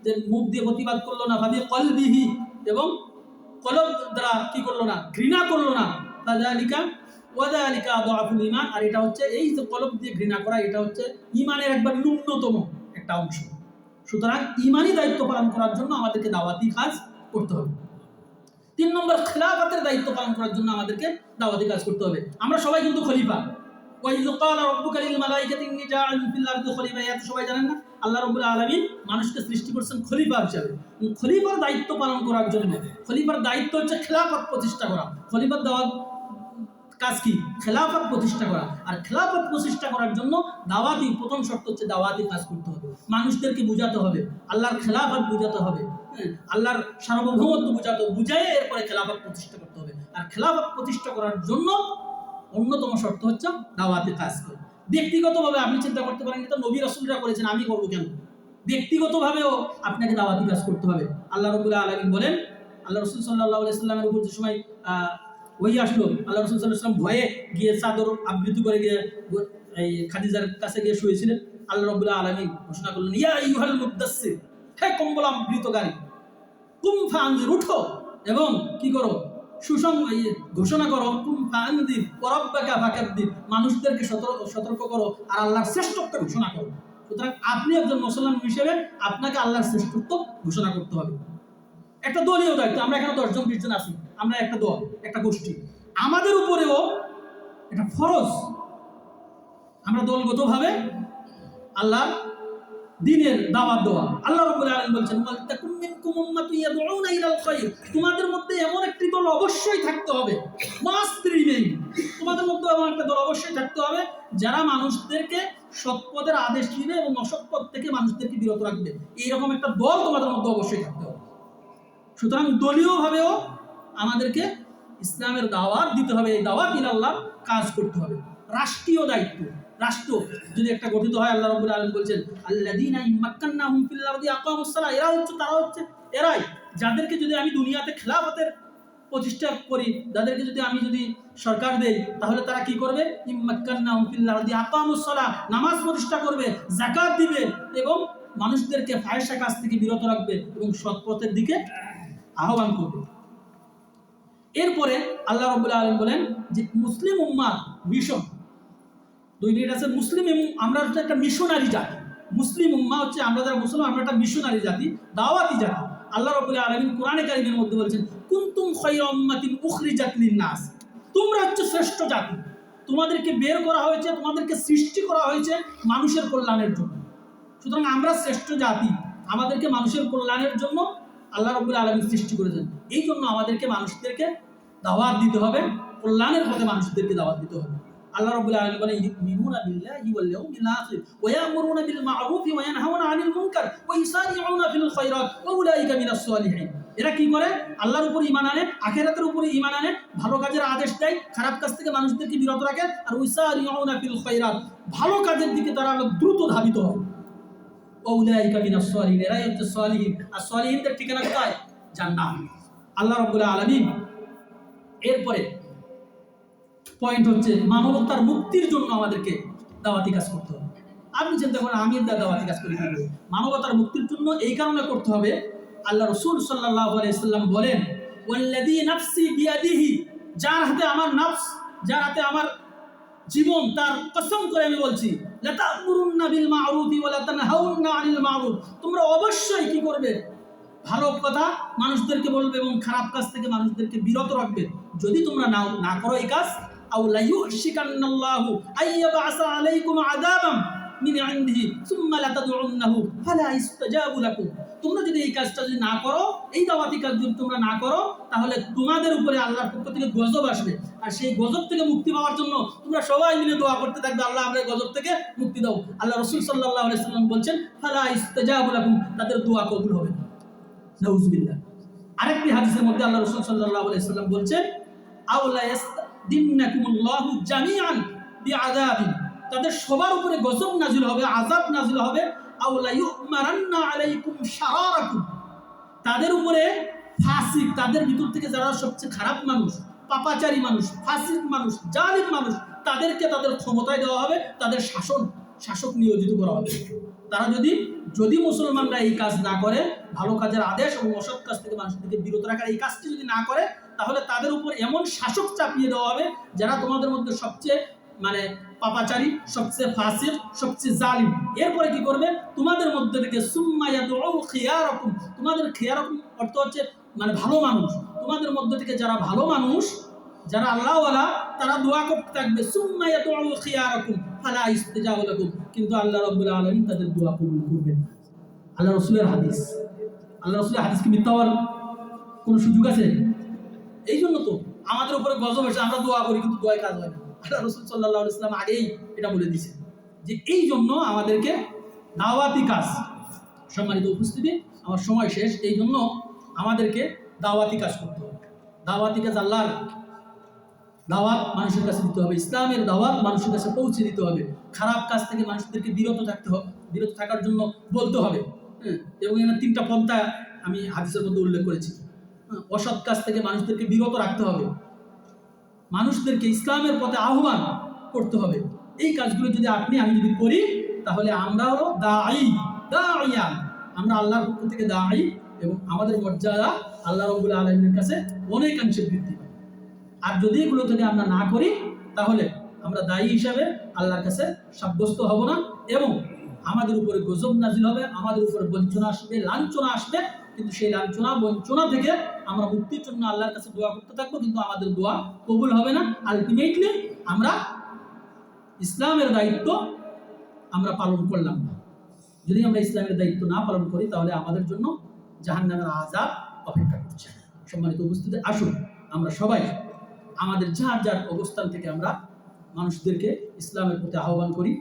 যে মুখ দিয়ে প্রতিবাদ করলো না, ফাবিকলবিহি, এবং কলব দ্বারা কি করলো না, ঘৃণা করলো না, ফাযালিকা ওয়াযালিকা আযআফুল ঈমান, আর এটা হচ্ছে এই যে কলব দিয়ে ঘৃণা করা, এটা হচ্ছে ঈমানের একবার ন্যূনতম একটা অংশ। সুতরাং ঈমানি দায়িত্ব পালন করার জন্য আমাদেরকে দাওয়াতি কাজ করতে হবে। 3 নম্বর, খেলাফতের দায়িত্ব পালন করার জন্য আমাদেরকে দাওয়াতি কাজ করতে হবে। আমরা সবাই কিন্তু খলিফা। ওয়াইয ক্বালা রাব্বুকা লিল মালাইকাতি ইন্নী জাআইলুন ফিল আরদি খলিফা, এত সবাই জানেন না? আল্লাহ রাব্বুল আলামিন মানুষকে সৃষ্টি করেছেন খলিফা হিসেবে। খলিফার দায়িত্ব পালন করার জন্য, খলিফার দায়িত্ব হচ্ছে খেলাফত প্রতিষ্ঠা করা। খলিফার কাজ কি? খেলাফত প্রতিষ্ঠা করা। আর খেলাফত প্রতিষ্ঠা করার জন্য দাওয়াতি, প্রথম শর্ত হচ্ছে দাওয়াতি কাজ করতে হবে, মানুষদেরকে বুঝাতে হবে, আল্লাহর খেলাফত বুঝাতে হবে, আল্লাহর সার্বভৌমত্ব বুঝায় এরপরে খেলাফত প্রতিষ্ঠা করতে হবে। আর খেলাফত প্রতিষ্ঠা করার জন্য অন্যতম শর্ত হচ্ছে দাওয়াতি কাজ করা। ব্যক্তিগতভাবে আপনি চিন্তা করতে পারেন, এটা নবী রাসূলরা করেছেন, আমি করবো কেন? ব্যক্তিগতভাবেও আপনাকে দাওয়াতি কাজ করতে হবে। আল্লাহ রাব্বুল আলামিন বলেন, আল্লাহ রাসূল সাল্লাল্লাহু আলাইহি সাল্লামের উপর যে সময় ওই আসলো, আল্লাহ রাসূল সাল্লাল্লাহু আলাইহি সাল্লাম ভয়ে গিয়ে চাদর আবৃত্তি করে গিয়ে এই খাদিজার কাছে গিয়ে শুয়েছিলেন। আল্লাহ রাব্বুল আলামিন ঘোষণা করলেন, ইয়া আইয়ুহাল মুদ্দাসসির, হে কম্বল আবৃতকারী, কুম ফাআনজির, উঠো এবং কি করো, ঘোষণা করো, কুম ফাআনজির ওয়া রাব্বাকা ফাকাব্বির, মানুষদেরকে সতর্ক করো আর আল্লাহর শ্রেষ্ঠত্ব ঘোষণা করো। সুতরাং আপনি একজন মুসলমান হিসেবে আপনাকে আল্লাহর শ্রেষ্ঠত্ব ঘোষণা করতে হবে। একটা দলীয় দায়িত্ব, আমরা এখানে 10 জন 20 জন আছি, আমরা একটা দল, একটা গোষ্ঠী, আমাদের উপরেও এটা ফরজ, আমরা দলগতভাবে আল্লাহর দ্বীনের দাওয়াত দেওয়া। আল্লাহ রাব্বুল আলামিন বলছেন, ওয়ালতাকুম মিনকুম উম্মাতুন ইয়াদউনা ইলাল খায়র, তোমাদের মধ্যে এমন একটি দল অবশ্যই থাকতে হবে, মাস্ট রিমেইন, তোমাদের মধ্যে এমন একটা দল অবশ্যই থাকতে হবে যারা মানুষদেরকে সৎ পথের আদেশ দিবে এবং অসৎ পথ থেকে মানুষদেরকে বিরত রাখবে। এইরকম একটা দল তোমাদের মধ্যে অবশ্যই থাকতে হবে। সুতরাং দলীয়ভাবেও আমাদেরকে ইসলামের দাওয়াত দিতে হবে, এই দাওয়াত ইলাল্লাহ কাজ করতে হবে। রাষ্ট্রীয় দায়িত্ব, রাষ্ট্র যদি একটা গঠিত হয়, আল্লাহ রাব্বুল আলামিন বলছেন, আল্লাযীনা ইম্মাক্কান্নাহুম ফিল আরদি আকামুস সালাহ, এরাই যাদেরকে যদি আমি দুনিয়াতে খেলাফতের প্রতিষ্ঠা করি, যাদেরকে যদি আমি সরকার দেই, তাহলে তারা কি করবে? ইম্মাক্কান্নাহুম ফিল আরদি আকামুস সালাহ, নামাজ প্রতিষ্ঠা করবে, যাকাত দিবে এবং মানুষদেরকে ফাহিশা কাজ থেকে বিরত রাখবে এবং সৎ পথের দিকে আহ্বান করবে। এরপরে আল্লাহ রাব্বুল আলামিন বলেন যে মুসলিম উম্মাহ মিশন, 2 মিনিট আছে। মুসলিম, আমরা হচ্ছে একটা মিশনারি জাতি। মুসলিম উম্মাহ হচ্ছে আমরা যারা মুসলমান, আমরা একটা মিশনারি জাতি, দাওয়াতি জাতি। আল্লাহ রাব্বুল আলামিন কোরআনে কারীমের মধ্যে বলেছেন, কুনতুম খায়রা উম্মাতিন উখরিজাত লিন-নাস, তোমরা হচ্ছে শ্রেষ্ঠ জাতি, তোমাদেরকে বের করা হয়েছে, তোমাদেরকে সৃষ্টি করা হয়েছে মানুষের কল্যাণের জন্য। সুতরাং আমরা শ্রেষ্ঠ জাতি, আমাদেরকে মানুষের কল্যাণের জন্য আল্লাহ রাব্বুল আলামিন সৃষ্টি করেছেন। এই জন্য আমাদেরকে মানুষদেরকে দাওয়াত দিতে হবে, কল্যাণের পথে মানুষদেরকে দাওয়াত দিতে হবে। আল্লাহ রাব্বুল আলামিন বলেন, ইউমিনুনা বিল্লাহি ওয়াল ইয়াউমিল আখির ওয়া ইয়ামুরুনা বিল মা'রুফি ওয়া ইয়ানহাউনা আনিল মুনকার ওয়া ইউসারিউনা ফিল খায়রাত ওয়া উলাইকা মিনাস সালিহিন। এরা কি করে? আল্লাহর উপর ঈমান আনে, আখিরাতের উপর ঈমান আনে, ভালো কাজের আদেশ দেয়, খারাপ কাজ থেকে মানুষদেরকে বিরত রাখে, আর ইউসারিউনা ফিল খায়রাত, ভালো কাজের দিকে তারা দ্রুত ধাবিত হয়। ওয়া উলাইকা মিনাস সালিহিন, এরাই হচ্ছে সালিহিন। আর সালিহিনদের ঠিকানা কোথায়? জান্নাত। আল্লাহ রাব্বুল আলামিন এরপরে পয়েন্ট হচ্ছে মানবতার মুক্তির জন্য আমাদেরকে দাওয়াতি কাজ করতে হবে। আপনি চিন্তা করেন, আমি দাওয়াতি কাজ করি কিভাবে? মানবতার মুক্তির জন্য এই কারণে করতে হবে, আল্লাহ রাসূল সাল্লাল্লাহু আলাইহি সাল্লাম বলেন, ওয়াল্লাযী নাফসি বিয়াদিহি, যার হাতে আমার নফস, যার হাতে আমার জীবন, তার কসম করে আমি বলছি, লা তা'মুরুন্না বিল মা'রুফি ওয়া লা তানহাউন্না আনিল মা'রুফ, তোমরা অবশ্যই কি করবে? ভালো কথা মানুষদেরকে বলবে এবং খারাপ কাজ থেকে মানুষদেরকে বিরত রাখবে। যদি তোমরা না করো এই কাজ, আও লা ইউশিকান্নাল্লাহু আইয়াবআসা আলাইকুম আযাবাম মিন ইনদিহি সুম্মা লা তাদউন্নাহু ফালা ইস্তাজাবু লাকুম, তোমরা যদি এই কাজটা না করো, এই দাওয়াতি কাজ যদি তোমরা না করো, তাহলে তোমাদের উপরে আল্লাহর পক্ষ থেকে গজব আসবে। আর সেই গজব থেকে মুক্তি পাওয়ার জন্য তোমরা সবাই মিলে দোয়া করতে থাকবে, আল্লাহ আমরা গজব থেকে মুক্তি দাও। আল্লাহ রাসূল সাল্লাল্লাহু আলাইহি সাল্লাম বলছেন, ফালা ইস্তাজাবু লাকুম, তাদের দোয়া কবুল হবে না। নাউযুবিল্লাহ। আরেকটি হাদিসের মধ্যে আল্লাহ রাসূল সাল্লাল্লাহু আলাইহি সাল্লাম বলছেন, আওলা দিন্নাকুমুল্লাহু জামিআন বিআযাবিন, তাদের সবার উপরে গজব নাজিল হবে, আযাব নাজিল হবে। আও লা ইউমারান্না আলাইকুম শারারাকুম, তাদের উপরে ফাসিক, তাদের ভিতর থেকে যারা সবচেয়ে খারাপ মানুষ, পাপাচারী মানুষ, ফাসিক মানুষ, জালিম মানুষ, তাদেরকে তাদের ক্ষমতায় দেওয়া হবে, তাদের শাসক নিয়োজিত করা হবে। তারা যদি মুসলমানরা এই কাজ না করে, ভালো কাজের আদেশ এবং অসৎ কাজ থেকে মানুষদেরকে বিরত রাখার এই কাজটি যদি না করে, তাহলে তাদের উপর এমন শাসক চাপিয়ে দেওয়া হবে যারা তোমাদের মধ্যে সবচেয়ে পাপাচারী, সবচেয়ে ফাসিক, সবচেয়ে জালিম। এরপরে কি করবে? তোমাদের মধ্যে থেকে সুম্মা ইয়াদউ খিয়ারাকুম, তোমাদের খিয়ারাকুম অর্থ হচ্ছে ভালো মানুষ, তোমাদের মধ্যে থেকে যারা ভালো মানুষ, যারা আল্লাহওয়ালা, তারা দোয়া করতে থাকবে, সুম্মা ইয়াদউ খিয়ারাকুম ফালা ইস্তিজাবু লাকুম, কিন্তু আল্লাহ রাব্বুল আলামিন তাদের দোয়া কবুল করবেন না। আল্লাহ রাসূলের হাদিস, আল্লাহ রাসূলের হাদিস কি মিথ্যা হওয়ার কোনো সুযোগ আছে? এই জন্য তো আমাদের উপরে গজব এসে আমরা দোয়া করি, কিন্তু দোয়ায় কাজ হয় না। আল্লাহ রাসূল সাল্লাল্লাহু আলাইহি ওয়াসাল্লাম আগেই এটা বলে দিয়েছেন যে এই জন্য আমাদেরকে দাওয়াতি কাজ, সম্মানিত উপস্থিতি, আমার সময় শেষ, এই জন্য আমাদেরকে দাওয়াতি কাজ করতে হবে। দাওয়াতি কাজ, আল্লাহর দাওয়াত মানুষের কাছে দিতে হবে, ইসলামের দাওয়াত মানুষের কাছে পৌঁছে দিতে হবে, খারাপ কাজ থেকে মানুষদেরকে বিরত থাকার জন্য বলতে হবে। এবং এখানে 3টা পন্থা আমি হাদিসের মধ্যে উল্লেখ করেছি। অসৎ কাজ থেকে মানুষদেরকে বিরত রাখতে হবে, মানুষদেরকে ইসলামের পথে আহ্বান করতে হবে। এই কাজগুলো যদি আমি যদি করি, তাহলে আমরাও দাঈয়া, আমরা আল্লাহর পক্ষ থেকে দাঈ, এবং আমাদের মর্যাদা আল্লাহ রাব্বুল আলামিনের কাছে অনেকাংশে বৃদ্ধি পায়। আর যদি এগুলো যদি আমরা না করি, তাহলে আমরা দায়ী হিসাবে আল্লাহর কাছে সাব্যস্ত হব না, এবং আমাদের উপরে গজব নাজিল হবে, আমাদের উপরে বঞ্চনা আসবে, লাঞ্ছনা আসবে। কিন্তু সেই লাঞ্ছনা বঞ্চনা থেকে আমরা মুক্তির জন্য আল্লাহর কাছে দোয়া করতে থাকবো, কিন্তু আমাদের দোয়া কবুল হবে না। আলটিমেটলি আমরা ইসলামের দায়িত্ব আমরা পালন করলাম না। যদি আমরা ইসলামের দায়িত্ব না পালন করি, তাহলে আমাদের জন্য জাহান্নামের আযাব অপেক্ষা করছে। সম্মানিত উপস্থিতি, আসুন আমরা সবাই আমাদের যার যার অবস্থান থেকে আমরা মানুষদেরকে ইসলামের প্রতি আহ্বান করি,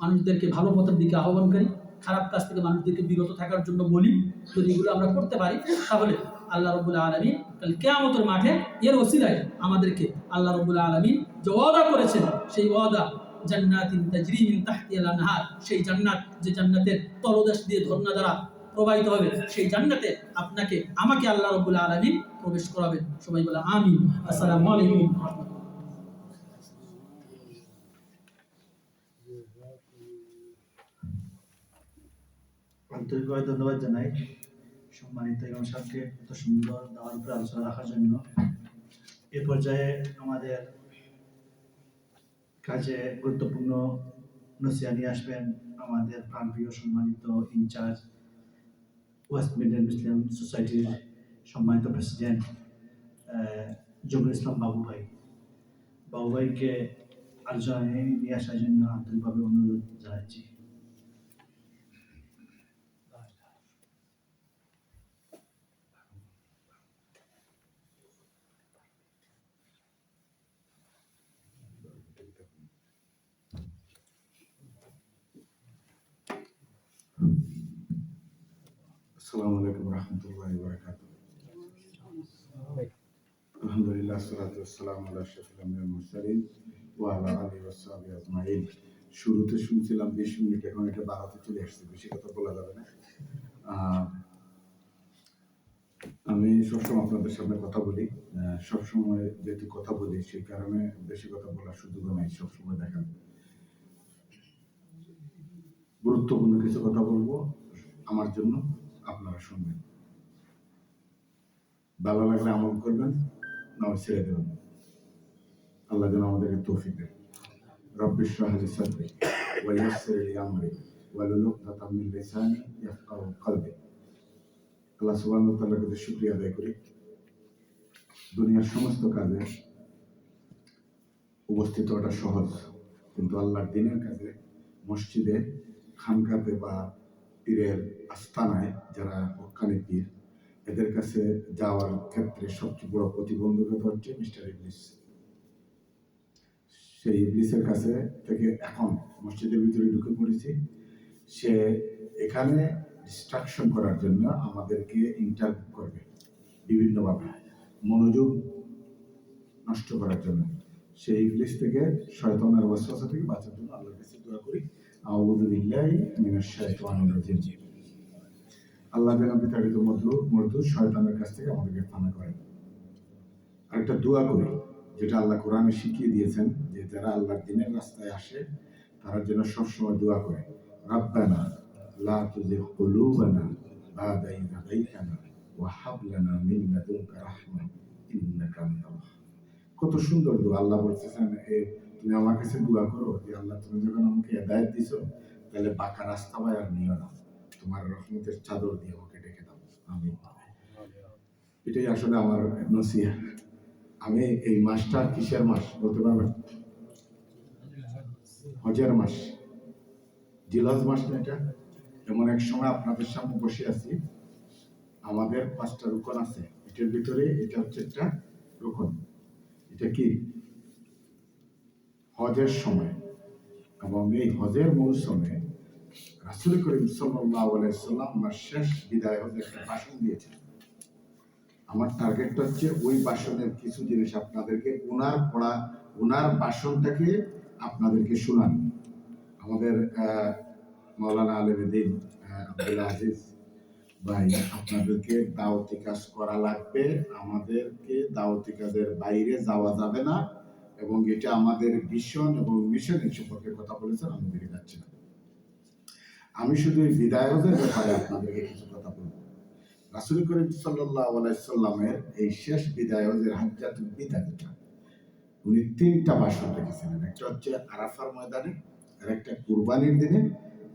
মানুষদেরকে ভালো পথের দিকে আহ্বান করি, খারাপ কাজ থেকে মানুষদেরকে বিরত থাকার জন্য বলি। যদি এগুলো আমরা করতে পারি, তাহলে আল্লাহ রাব্বুল আলামিন কাল কিয়ামতের মাঠে এর ওসিলায় আমাদেরকে আল্লাহ রাব্বুল আলামিন যে ওয়াদা করেছেন, সেই ওয়াদা জান্নাতিন তাজরি মিন তাহতিহাল আনহার, সেই জান্নাত যে জান্নাতের তলদেশ দিয়ে ঝর্ণা দ্বারা প্রবাহিত হবে, সেই জান্নাতে আপনাকে আমাকে আল্লাহ রাব্বুল আলামিন প্রবেশ করাবেন। সবাই বলে আমিন। আসসালামু আলাইকুম। আন্তরিকভাবে ধন্যবাদ জানাই সম্মানিত ইমাম সাহেবকে এত সুন্দর দাওয়ার উপরে আলোচনা রাখার জন্য। এ পর্যায়ে আমাদের কাজে গুরুত্বপূর্ণ নসিহা নিয়ে আসবেন আমাদের প্রাণপ্রিয় সম্মানিত ইনচার্জ ওয়েস্ট মিডল্যান্ড মুসলিম সোসাইটির সম্মানিত প্রেসিডেন্ট জহুরুল ইসলাম বাবু ভাইকে আলোচনায় নিয়ে আসার জন্য আন্তরিকভাবে অনুরোধ জানাচ্ছি। আসসালামু আলাইকুম রহমতুল্লাহি ওয়া বারাকাতুহু। আলহামদুলিল্লাহ, সালাতু ওয়াসসালামু আলা আশরাফিল আম্বিয়া ওয়াল মুরসালিন ওয়া আলা আলিহি ওয়া সাহবিহি আজমাইন। শুরুতে শুনছিলাম 20 মিনিট, এখন এটা 12তে চলে আসছে, বেশি কথা বলা যাবে না। আমি সবসময় আপনাদের সামনে কথা বলি, সবসময় যেহেতু কথা বলি, সেই কারণে বেশি কথা বলার সুযোগ নাই। সবসময় দেখেন গুরুত্বপূর্ণ কিছু কথা বলবো আমার জন্য, আপনারা শুনবেন, ভালো লাগলে আমল করবেন, না ছেড়ে দেবেন। আল্লাহ যেন আমাদেরকে তৌফিক দেন। রব্বি ইশরাহ লি সাদরি ওয়া ইয়াসসির লি আমরি ওয়াহলুল উকদাতাম মিন লিসানি ইয়াফকাহু কলবি। আল্লাহ সুবহানাহু ওয়া তাআলার কাছে শুকরিয়া আদায় করি, দুনিয়ার সমস্ত কাজে উপস্থিত হওয়াটা সহজ, কিন্তু আল্লাহর দ্বীনের কাজে মসজিদে, খানকাতে বা পীরের আস্তানায় যারা হক্কানি পীর, এদের কাছে যাওয়ার ক্ষেত্রে সবচেয়ে বড় প্রতিবন্ধকতা হচ্ছে মিস্টার ইবলিস। সেই ইবলিসের কাছে থেকে এখন মসজিদের ভিতরে ঢুকে পড়েছি। সে এখানে ডিস্ট্রাকশন করার জন্য আমাদেরকে ইন্টারভিউ করবে বিভিন্নভাবে, মনোযোগ নষ্ট করার জন্য। সেই ইবলিস থেকে, শয়তানের ওয়াসওয়াসা থেকে বাঁচার জন্য আল্লাহর কাছে দোয়া করি, আউযু বিল্লাহি মিনাশ শাইতানির রাজিম। আল্লাহ যেন বিতাড়িত মরদুদ শয়তানের কাছ থেকে আমাদেরকে পানা করেন। আরেকটা দোয়া করি, যেটা আল্লাহ কোরআনে শিখিয়ে দিয়েছেন, যে যারা আল্লাহর দ্বীনের রাস্তায় আসে তারা যেন সবসময় দোয়া করে, রাব্বানা লা তুযিগ কুলুবানা বা'দা ইয হাদাইতানা ওয়া হাব লানা মিন লাদুনকা রাহমা ইন্নাকা আনতাল ওয়াহ্হাব। কত সুন্দর দোয়া। আল্লাহ বলতেছেন, তুমি আমার কাছে দোয়া করো যে আল্লাহ তুমি যখন আমাকে হেদায়েত দিছো, তাহলে বাঁকা রাস্তা আর নিও না, তোমার রহমতের চাদর দিয়ে আমাকে ঢেকে দাও। আমিন। এটাই আসলে আমার নসিহত। আমি এই মাসটা কিসের মাস বলতে পারবেন? হজের মাস, জিলহজ মাস না এটা? এমন এক সময় আপনাদের সামনে বসে আছি, আমাদের 5টা রুকন আছে, এটার ভিতরে এটা হচ্ছে একটা রুকন। এটা কি? হজের সময়, এবং এই হজের মৌসুমে রাসূল করিম সাল্লাল্লাহু আলাইহি সাল্লাম আমার শেষ বিদায় হজে একটা ভাষণ দিয়েছেন। আমার টার্গেটটা হচ্ছে ওই ভাষণের কিছু জিনিস আপনাদেরকে, ওনার ভাষণটাকে আপনাদেরকে শোনান। আমাদের মাওলানা আলেমদ্দিন আব্দুল আজিজ ভাই, আপনাদেরকে দাওয়াতি কাজ করা লাগবে, আমাদেরকে দাওয়াতি কাজের বাইরে যাওয়া যাবে না, এবং এটা আমাদের ভিশন এবং মিশনের সম্পর্কে কথা বলেছেন। আমি দেখে যাচ্ছি না, আমি শুধু এই বিদায় হজের ব্যাপারে আপনাদেরকে কিছু কথা বলবো। রাসূল করিম সাল্লাল্লাহু আলাইহি সাল্লামের এই শেষ বিদায় হজের হাজ্জাতুল বিদা, উনি 3টা ভাষণ রেখেছিলেন। একটা হচ্ছে আরাফার ময়দানে, আর একটা কুরবানির দিনে,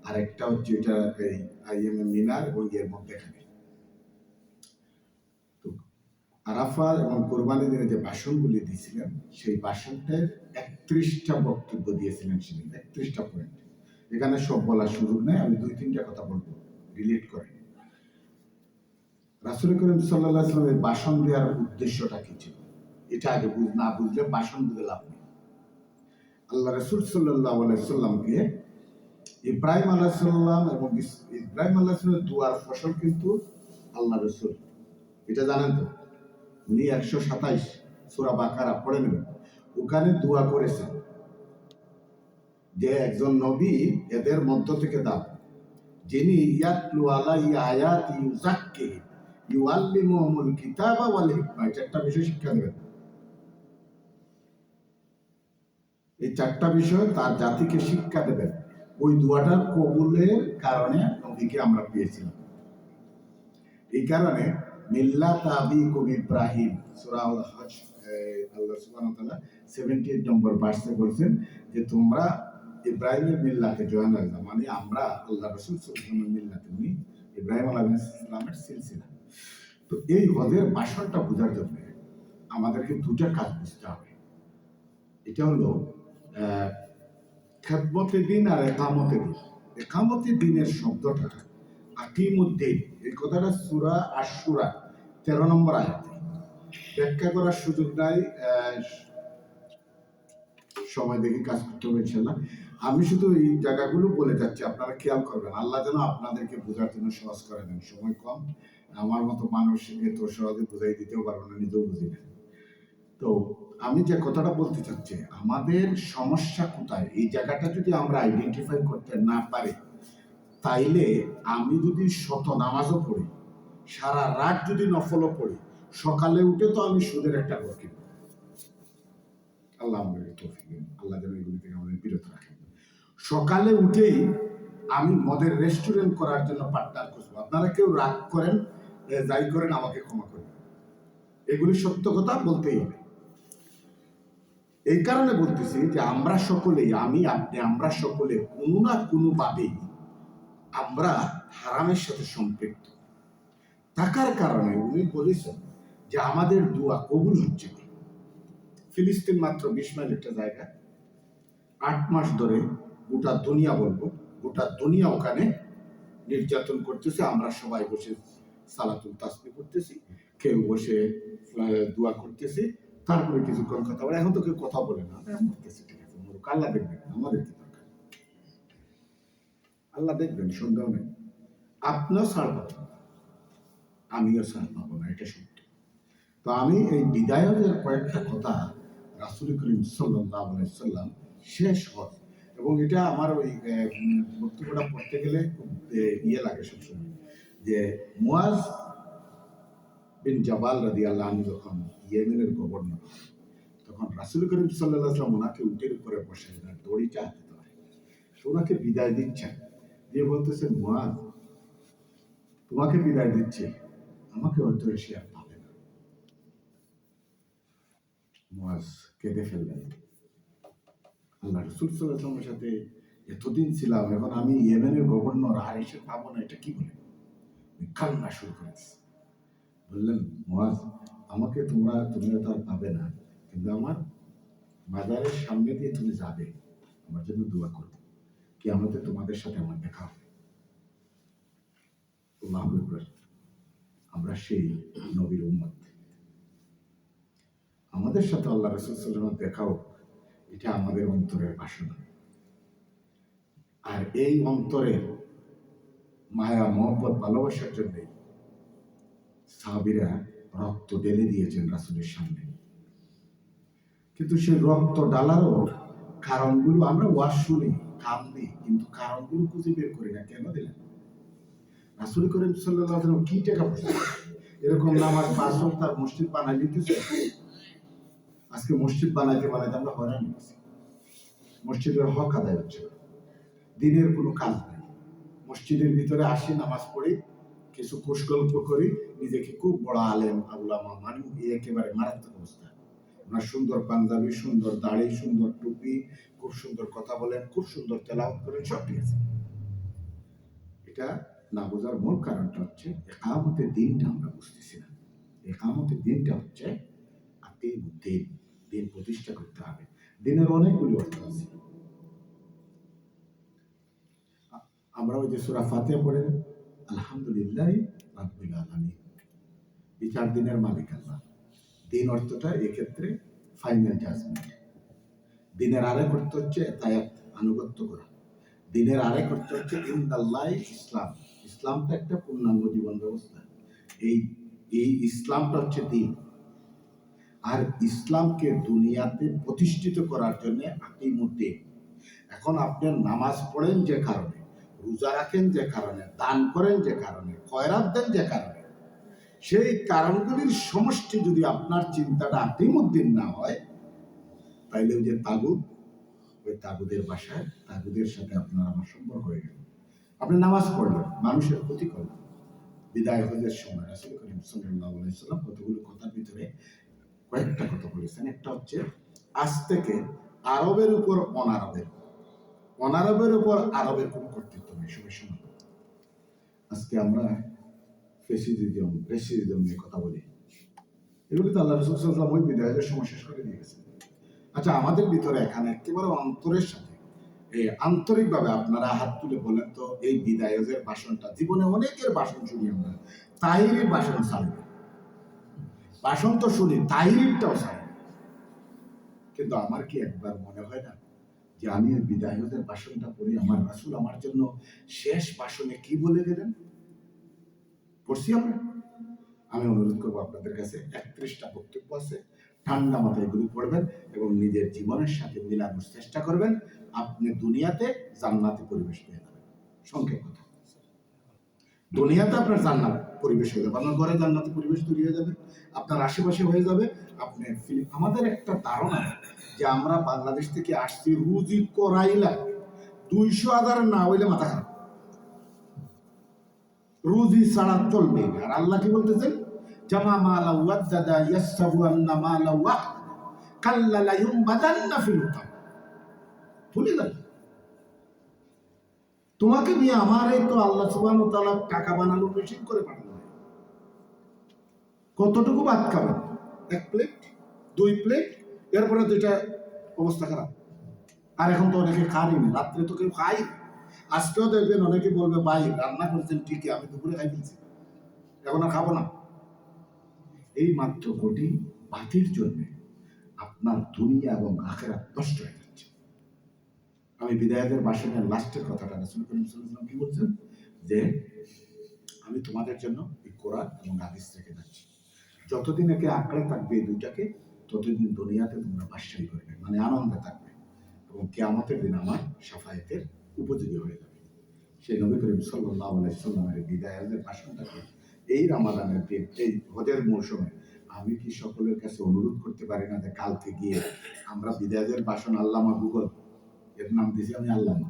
আর একটা হচ্ছে এটা এই আইএমএ মিনার এবং এর মধ্যেখানে। তো আরাফা এবং কুরবানির দিনে যে ভাষণগুলি দিয়েছিলেন, সেই ভাষণটার 31টা বক্তব্য দিয়েছিলেন তিনি, 31টা পয়েন্ট। এখানে সব বলার সুযোগ নেই, আমি 2-3টা কথা বলবো রিলেট করে। রাসূল করিম সাল্লাল্লাহু আলাইহি ওয়াসাল্লামের ভাষণ দেওয়ার উদ্দেশ্যটা কি ছিল, এটা আগে না বুঝলে ভাষণ বুঝে লাভ নেই। আল্লাহ রাসূল সাল্লাল্লাহু আলাইহি ওয়াসাল্লামকে ইব্রাহিম আলাইহিস সালাম এবং ইব্রাহিম আলাইহিস সালামের দুয়ার ফসল কিন্তু আল্লাহ রাসূল, এটা জানেন তো? উনি 127 সূরা বাকারা পড়ে নেবেন, ওখানে দোয়া করেছেন যে একজন নবী এদের মধ্য থেকে দাও, যিনি ইয়াতলু আলাইহি আয়াতি ইউযাক্কিহিম ইউআল্লিমুহুমুল কিতাবা ওয়াল হিকমা, এই 4টা বিষয় শিক্ষা দেবেন। এই 4টা বিষয় তার জাতিকে শিক্ষা দেবেন। ওই দোয়াটার কবুলের কারণে নবীকে আমরা পেয়েছিলাম। এই কারণে মিল্লাত আবিকুম ইব্রাহিম, সূরা আল হজ, আল্লাহ সুবহানাহু ওয়া তাআলা 78 নম্বর ভার্সে বলেছেন যে তোমরা ইব্রাহিমের মিল্লাতে জয়েন হয়ে যাও, মানে আমরা আল্লাহ রাসূল সাল্লাল্লাহু আলাইহি ওয়াসাল্লামের মিল্লাতে, উনি ইব্রাহিম আলাইহিস সালামের সিলসিলা। তো এই হজের ভাষণটা বোঝার জন্য আমাদেরকে 2টা কাজ বুঝতে হবে। এটা হলো খেদমতে দিন আর একামতে দিন। একামতে দিনের শব্দটা আকিমুদ্দিন, এই কথাটা সূরা আশ-শুরা 13 নম্বর আয়াতে। ব্যাখ্যা করার সুযোগ নাই, সময় দেখে কাজ করতে হবে ইনশাআল্লাহ। আমি শুধু এই জায়গাগুলো বলে যাচ্ছি, আপনারা খেয়াল করবেন। আল্লাহ যেন আপনাদেরকে বোঝার জন্য সহজ করে দেন। সময় কম, আমার মতো মানুষ এত সহজে বুঝাই দিতেও পারবো না, নিজেও বুঝি না। তো আমি যে কথাটা বলতে চাচ্ছি, আমাদের সমস্যা কোথায়, এই জায়গাটা যদি আমরা আইডেন্টিফাই করতে না পারি, তাইলে আমি যদি শত নামাজও পড়ি, সারা রাত যদি নফলও পড়ি, সকালে উঠে তো আমি সুদের একটা ঘর কিনব। আল্লাহ আমাদের তৌফিক দিন, আল্লাহ যেন এগুলি থেকে আমাদের বিরত রাখেন। সকালে উঠেই আমি মদের রেস্টুরেন্ট করার জন্য পার্টনার খুঁজবো। আপনারা কেউ রাগ করেন, যাই করেন, আমাকে ক্ষমা করবেন, এগুলি সত্য কথা বলতেই হবে। এই কারণে বলতেছি যে আমরা সকলেই, আমি আপনি, আমরা সকলে কোনো না কোনো ভাবেই আমরা হারামের সাথে সম্পৃক্ত থাকার কারণে উনি বলেছেন যে আমাদের দোয়া কবুল হচ্ছে না। ফিলিস্তিন মাত্র 20 মাইল একটা জায়গা, 8 মাস ধরে গোটা দুনিয়া, বলবো গোটা দুনিয়া ওখানে নির্যাতন করতেছে। আমরা সবাই বসে সালাতুল তাসবিহ করতেছি, কেউ বসে দোয়া করতেছি, তারপরে কিছুক্ষণ কথা বলে। এখন তো কেউ কথা বলে না, মরতেছে, ঠিক আছে, মরুক, আল্লাহ দেখবেন, আমাদের কি দরকার? আল্লাহ দেখবেন, সন্দেহ নেই। আপনিও ছাড় পাবেন, আমিও ছাড় পাবো না, এটা সত্য। তো আমি এই বিদায়ের কয়েকটা কথা রাসূল করিম সাল্লাল্লাহু আলাইহি সাল্লাম শেষ হজ। এবং এটা আমার ওই বক্তব্যটা পড়তে গেলে খুব ইয়ে লাগে সবসময়, যে মুয়াজ বিন জাবাল রাদিয়াল্লাহু আনহু যখন ইয়েমেনের গভর্নর, তখন রাসূল করিম সাল্লাল্লাহু আলাইহি ওয়াসাল্লাম ওনাকে উটের উপরে বসে দড়িটা হাতে ধরে, তো ওনাকে বিদায় দিচ্ছেন, দিয়ে বলতেছেন, মুয়াজ, তোমাকে বিদায় দিচ্ছি, আমাকে হয়তো এসে আর পাবে না। মুয়াজ কেঁদে ফেললেন, আল্লাহ রাসূল সাল্লাল্লাহু আলাইহি ওয়াসাল্লামের সাথে এতদিন ছিলাম, এখন আমি ইয়েমেনের গভর্নর আর এসে পাবো না, এটা কি বলে? কান্না শুরু করেছে। বললেন, মুয়াজ, আমাকে তুমি তো আর পাবে না, কিন্তু আমার মাজারের সামনে দিয়ে তুমি যাবে, আমার জন্য দোয়া করবে, কিয়ামতে তোমাদের সাথে আমার দেখা হবে। আল্লাহু আকবার। আমরা সেই নবীর উম্মত, আমাদের সাথে আল্লাহ রাসূল সাল্লাল্লাহু আলাইহি ওয়াসাল্লাম দেখাও, এটা আমাদের অন্তরের বাসনা। আর এই অন্তরের মায়া মহব্বত ভালোবাসার জন্য সাহাবীরা রক্ত ঢেলে দিয়েছেন রাসূলের সামনে। কিন্তু সেই রক্ত ডালারও কারণগুলো আমরা ওয়াজ শুনি, কাম দিই, কিন্তু কারণগুলো খুঁজে বের করি না। কেন দিলেন? রাসূল করিম সাল্লাল্লাহু আলাইহি ওয়াসাল্লাম কি টাকা পয়সা এরকম নামাজ 5 ওয়াক্ত আর মসজিদ বানাই দিতেছে। আজকে মসজিদ বানাইতে আমরা হয়রান হচ্ছি, মসজিদের হক আদায় হচ্ছে না, দিনের কোনো কাজ নাই। মসজিদের ভিতরে আসি, নামাজ পড়ি, কিছু কুশগল্প করি, নিজেকে খুব বড় আলেম আউলামা মানি, একেবারে মারাত্মক অবস্থা। ওনার সুন্দর পাঞ্জাবি, সুন্দর দাড়ি, সুন্দর টুপি, খুব সুন্দর কথা বলেন, খুব সুন্দর তেলাওয়াত করেন, সব ঠিক আছে। এটা না বোঝার মূল কারণটা হচ্ছে ইকামতের দিনটা আমরা বুঝতেছি না। ইকামতের দিনটা হচ্ছে দিন, দিন প্রতিষ্ঠা করতে হবে। দিনের অনেকগুলি অর্থ আছে। আমরা ওই যে সূরা ফাতিহা পড়ে আলহামদুলিল্লাহ রাব্বিল আলামিন, বিচার দিনের মালিক আল্লাহ। দিন অর্থটা এক্ষেত্রে ফাইনাল জাজমেন্ট। দিনের আরেক অর্থ হচ্ছে তায়াত, আনুগত্য করা। দিনের আরেক অর্থ হচ্ছে ইনদাল্লাহ ইসলাম। ইসলামটা একটা পূর্ণাঙ্গ জীবন ব্যবস্থা। এই ইসলামটা হচ্ছে দিন। আর ইসলামকে দুনিয়াতে প্রতিষ্ঠিত করার জন্য আকিমুদ্দিন। এখন আপনি নামাজ পড়েন যে কারণে, রোজা রাখেন যে কারণে, দান করেন যে কারণে, খয়রাত দেন যে কারণে, সেই কারণগুলির সমষ্টি যদি আপনার চিন্তাটা আকিমুদ্দিন না হয়, তাইলে ওই যে তাগুত, ওই তাগুদের বাসায় তাগুদের সাথে আপনার আমার সম্পর্ক হয়ে গেল। আপনি নামাজ পড়লেন, মানুষের ক্ষতি করলেন। বিদায় হজের সময় রাসূল করিম সাল্লাল্লাহু আলাইহি ওয়াসাল্লাম কতগুলো কথার ভিতরে কয়েকটা কথা বলেছেন। একটা হচ্ছে, আজ থেকে আরবের উপর অনারবের উপর আরবের কোনো কর্তৃত্ব নেই। সবাই সমান। আজকে আমরা ফ্যাসিজম নিয়ে কথা বলি, এগুলি তো আল্লাহ রাসূল সাল্লাল্লাহু আলাইহি ওয়াসাল্লাম ওই বিদায়ের সময় শেষ করে দিয়ে গেছেন। আচ্ছা, আমাদের ভিতরে এখানে একেবারে অন্তরের সাথে এই আন্তরিকভাবে আপনারা হাত তুলে বলেন তো, এই বিদায়ের ভাষণটা, জীবনে অনেকের ভাষণ শুনি আমরা, তাহিরের ভাষণ ছাড়ি, ভাষণ তো শুনি, তাহিরটাও ছাড়ি, কিন্তু আমার কি একবার মনে হয় না যে আমি বিদায়তের ভাষণটা পড়ি, আমার রাসূল আমার জন্য শেষ ভাষণে কি বলে গেলেন? পড়ছি আমরা। আমি অনুরোধ করবো আপনাদের কাছে, 31টা বক্তব্য আছে, ঠান্ডা মাথায় এগুলি পড়বেন এবং নিজের জীবনের সাথে মিলানোর চেষ্টা করবেন। আপনি দুনিয়াতে জান্নাতি পরিবেশ পেয়ে যাবেন। সংক্ষেপ কথা, দুনিয়াতে আপনার জান্নাত পরিবেশ হয়ে যাবে, আপনার ঘরে জান্নাতি পরিবেশ তৈরি হয়ে যাবে, আপনার আশেপাশে হয়ে যাবে। আপনি আমাদের একটা ধারণা যে আমরা বাংলাদেশ থেকে আসছি, রুজি করাইলা 200,000 না হইলে মাথা খারাপ, রুজি ছাড়া চলবে না। আর আল্লাহ কি বলতেছেন? জামা মালা ওয়াদাদা ইয়াসসাবু আন্না মালা ওয়া কাল্লা লা ইউমবাদান্না ফিল হুতাম। ভুলে গেল তোমাকে নিয়ে আমার এই তো আল্লাহ সুবহানাহু ওয়া তাআলা টাকা বানানোর মেশিন করে পাঠানো। কতটুকু ভাত খাবেন? 1 প্লেট, 2 প্লেট, এরপরে দুইটা, অবস্থা খারাপ। আর এখন তো অনেকে খাই না, রাত্রে তো কেউ খাই। আজকেও দেখবেন অনেকে বলবে, ভাই রান্না করছেন ঠিকই, আমি দুপুরে খাই ফেলছি, এখন আর খাবো না। এই মাত্র কোটি ভাতের জন্য আপনার দুনিয়া এবং আখিরাত নষ্ট হয়ে যাচ্ছে। আমি বিদায়ের ভাষণের লাস্টের কথাটা রাসূল করিম সাল্লাল্লাহু আলাইহি ওয়াসাল্লাম কি বলছেন? যে আমি তোমাদের জন্য এই কোরআন এবং হাদিস রেখে যাচ্ছি, যতদিন একে আঁকড়ে থাকবে এই দুইটাকে, ততদিন দুনিয়াতে তোমরা বাদশাহী করবে, মানে আনন্দে থাকবে, এবং কিয়ামতের দিন আমার শাফায়েতের উপযোগী হয়ে যাবে। সেই নবী করিম সাল্লাল্লাহু আলাইহি সাল্লামের বিদায়ের ভাষণটাকে এই রমাদানের দিন, এই হজের মৌসুমে আমি কি সকলের কাছে অনুরোধ করতে পারি না যে কালকে গিয়ে আমরা বিদায়ের ভাষণ, আল্লামা গুগল এর নাম দিয়েছি আমি আল্লামা,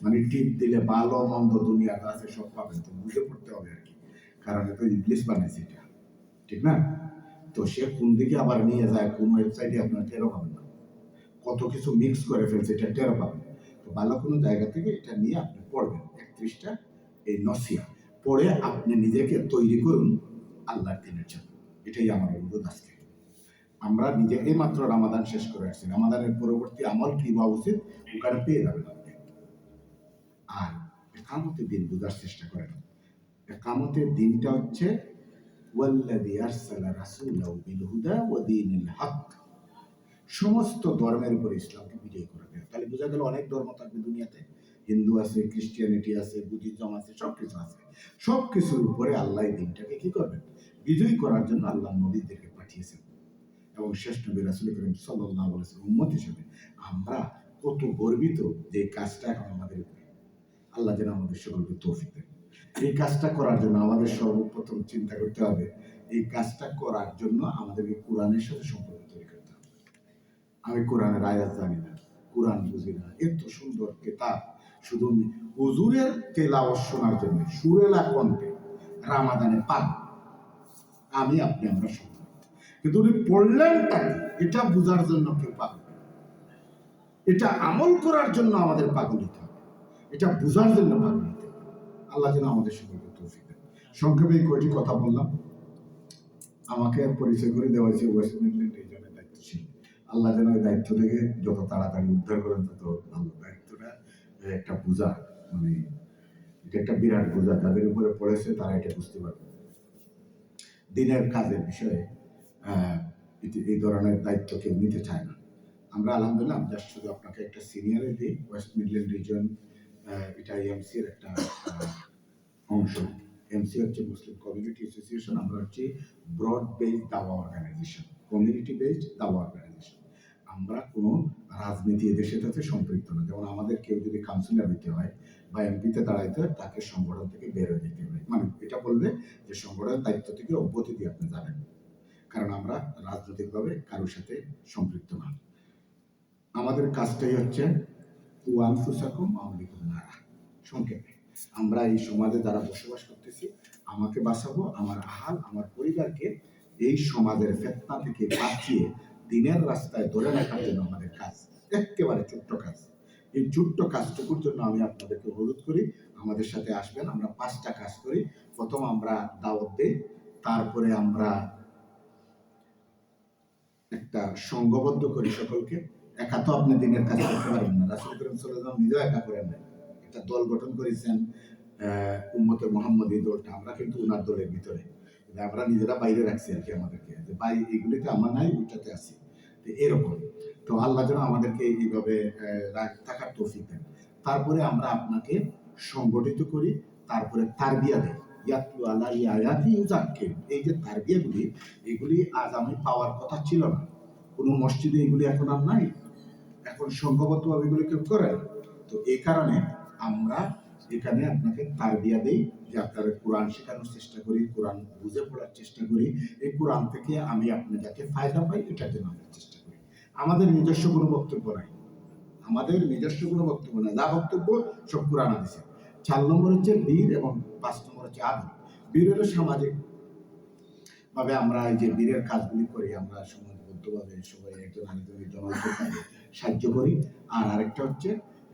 মানে টিপ দিলে ভালো মন্দ দুনিয়াতে আছে সব পাবেন, তো বুঝে পড়তে হবে আর কি, কারণ এত ইংলিশ বানাইছে এটা, ঠিক না? তো সে কোন দিকে আবার নিয়ে যায়, কোন ওয়েবসাইটে আপনার টেরো পাবেন না, কত কিছু মিক্স করে ফেলছে, এটা টেরো পাবেন। তো ভালো কোনো জায়গা থেকে এটা নিয়ে আপনি পড়বেন 31টা এই নসিয়া পড়ে আপনি নিজেকে তৈরি করুন আল্লাহর দিনের জন্য। এটাই আমার অনুরোধ আজকে। আমরা নিজে এই মাত্র রামাদান শেষ করে আসছি, রামাদানের পরবর্তী আমল কি হওয়া উচিত ওখানে পেয়ে যাবেন আপনি। আর একামতের দিন বোঝার চেষ্টা করেন। একামতের দিনটা হচ্ছে ওয়াল্লাযী আরসালা রাসূলাহু বিল হুদা ওয়া দীনিল হক, সমস্ত ধর্মের উপর ইসলামকে বিজয় করে দেয়। তাহলে বোঝা গেল অনেক ধর্ম থাকবে দুনিয়াতে, হিন্দু আছে, খ্রিস্টিয়ানিটি আছে, বুদ্ধিজম আছে, সবকিছু আছে, সবকিছুর উপরে আল্লাহ এই দিনটাকে কি করবেন, বিজয়ী করার জন্য আল্লাহ নবীদেরকে পাঠিয়েছেন। এবং শেষ নবী রাসূল করিম সাল্লাল্লাহু আলাইহি ওয়াসাল্লাম উম্মত হিসেবে আমরা কত গর্বিত যে কাজটা এখন আমাদের উপরে। আল্লাহ যেন আমাদের সকলকে তৌফিক দেন। এই কাজটা করার জন্য আমাদের সর্বপ্রথম চিন্তা করতে হবে, এই কাজটা করার জন্য আমাদেরকে কোরআনের সাথে সম্পর্ক তৈরি করতে হবে। আমি কোরআনের আয়াত জানি না, কোরআন বুঝি না, এত সুন্দর কিতাব, শুধু হুজুরের তেলাওয়াত শোনার জন্য সুরেলা কণ্ঠে রামাদানে পাক আমি আপনি আমরা শুনব, কিন্তু উনি পড়লেনটা এটা বোঝার জন্য কেউ পাগল, এটা আমল করার জন্য আমাদের পাগল হতে হবে, এটা বোঝার জন্য পাগল হতে হবে। আল্লাহ যেন আমাদের সকলকে তৌফিক দেন। সংক্ষেপে এই কয়টি কথা বললাম। আমাকে পরিচয় করে দেওয়া হয়েছে ওয়েস্ট মিডল্যান্ড রিজনের দায়িত্বশীল। আল্লাহ যেন এই দায়িত্ব থেকে যত তাড়াতাড়ি উদ্ধার করেন তত ভালো। দায়িত্বটা একটা বোঝা, মানে এটা একটা বিরাট বোঝা, যাদের উপরে পড়েছে তারা এটা বুঝতে পারবে। দিনের কাজের বিষয়ে এই ধরনের দায়িত্ব কেউ নিতে চায় না। আমরা আলহামদুলিল্লাহ জাস্ট শুধু আপনাকে একটা সিনিয়রে দিই, ওয়েস্ট মিডল্যান্ড রিজন, এটা এমসি এর একটা অংশ। এমসি হচ্ছে মুসলিম কমিউনিটি অ্যাসোসিয়েশন, আমরা হচ্ছে ব্রড বেসড দাওয়া অর্গানাইজেশন, কমিউনিটি বেসড দাওয়া অর্গানাইজেশন। আমরা কোনো রাজনীতি এদেশের সাথে সম্পৃক্ত না। যেমন আমাদের কেউ যদি কাউন্সিলর হইতে হয় বা এমপিতে দাঁড়াইতে হয়, তাকে সংগঠন থেকে বের হয়ে যেতে হবে, মানে এটা বলবে যে সংগঠনের দায়িত্ব থেকে অব্যাহতি দিয়ে আপনি যাবেন, কারণ আমরা রাজনৈতিকভাবে কারোর সাথে সম্পৃক্ত না। আমাদের কাজটাই হচ্ছে ওয়ানফুসাকুম আওয়ালিকুম নারা। সংক্ষেপে আমরা এই সমাজে যারা বসবাস করতেছি, আমাকে বাঁচাবো, আমার আহাল, আমার পরিবারকে এই সমাজের ফিতনা থেকে বাঁচিয়ে দিনের রাস্তায় ধরে রাখার জন্য আমাদের কাজ, একেবারে ছোট্ট কাজ। এই ছোট্ট কাজটুকুর জন্য আমি আপনাদেরকে অনুরোধ করি আমাদের সাথে আসবেন। আমরা 5টা কাজ করি। প্রথম আমরা দাওয়াত দেই, তারপরে আমরা একটা সংঘবদ্ধ করি সকলকে। একা তো আপনি দিনের কাজ করতে পারবেন না, রাসূল করিম সাল্লাল্লাহু আলাইহি ওয়াসাল্লাম নিজেও একা করেন না, একটা দল গঠন করেছেন উম্মতে মুহাম্মদী দলটা, আমরা কিন্তু উনার দলের ভিতরে, আমরা নিজেরা বাইরে রাখছি আর কি আমাদেরকে, যে ভাই এগুলিতে আমরা নাই, ওইটাতে আছি, তো এরকম। তো আল্লাহ যেন আমাদেরকে এইভাবে থাকার তৌফিক দেন। তারপরে আমরা আপনাকে সংগঠিত করি, তারপরে তারবিয়া দেই, ইয়াতলু আলাইহি আয়াতি ইউযাক্কির। এই যে তারবিয়াগুলি, এগুলি আজ আমি পাওয়ার কথা ছিল না, কোনো মসজিদে এগুলি এখন আর নাই, এখন সংঘবদ্ধভাবে এগুলি কেউ করে। তো এই কারণে আমরা এখানে আপনাকে তারবিয়া দেই, যে আপনারা কোরআন শেখানোর চেষ্টা করি, কোরআন বুঝে পড়ার চেষ্টা করি, এই কোরআন থেকে আমি আপনাদেরকে ফায়দা পাই, এটার জন্য আমরা চেষ্টা করি। আমাদের নিজস্ব কোনো বক্তব্য নাই, আমাদের নিজস্ব কোনো বক্তব্য নাই, যা বক্তব্য সব কোরআন হাদিসে। 4 নম্বর হচ্ছে বীর এবং 5 নম্বর হচ্ছে আদব। বীর হলো সামাজিক ভাবে আমরা এই যে বীরের কাজগুলি করি, আমরা সমাজবদ্ধভাবে সবাই একজন আরেকজনের জনগণের কাজে সাহায্য করি। আর আরেকটা হচ্ছে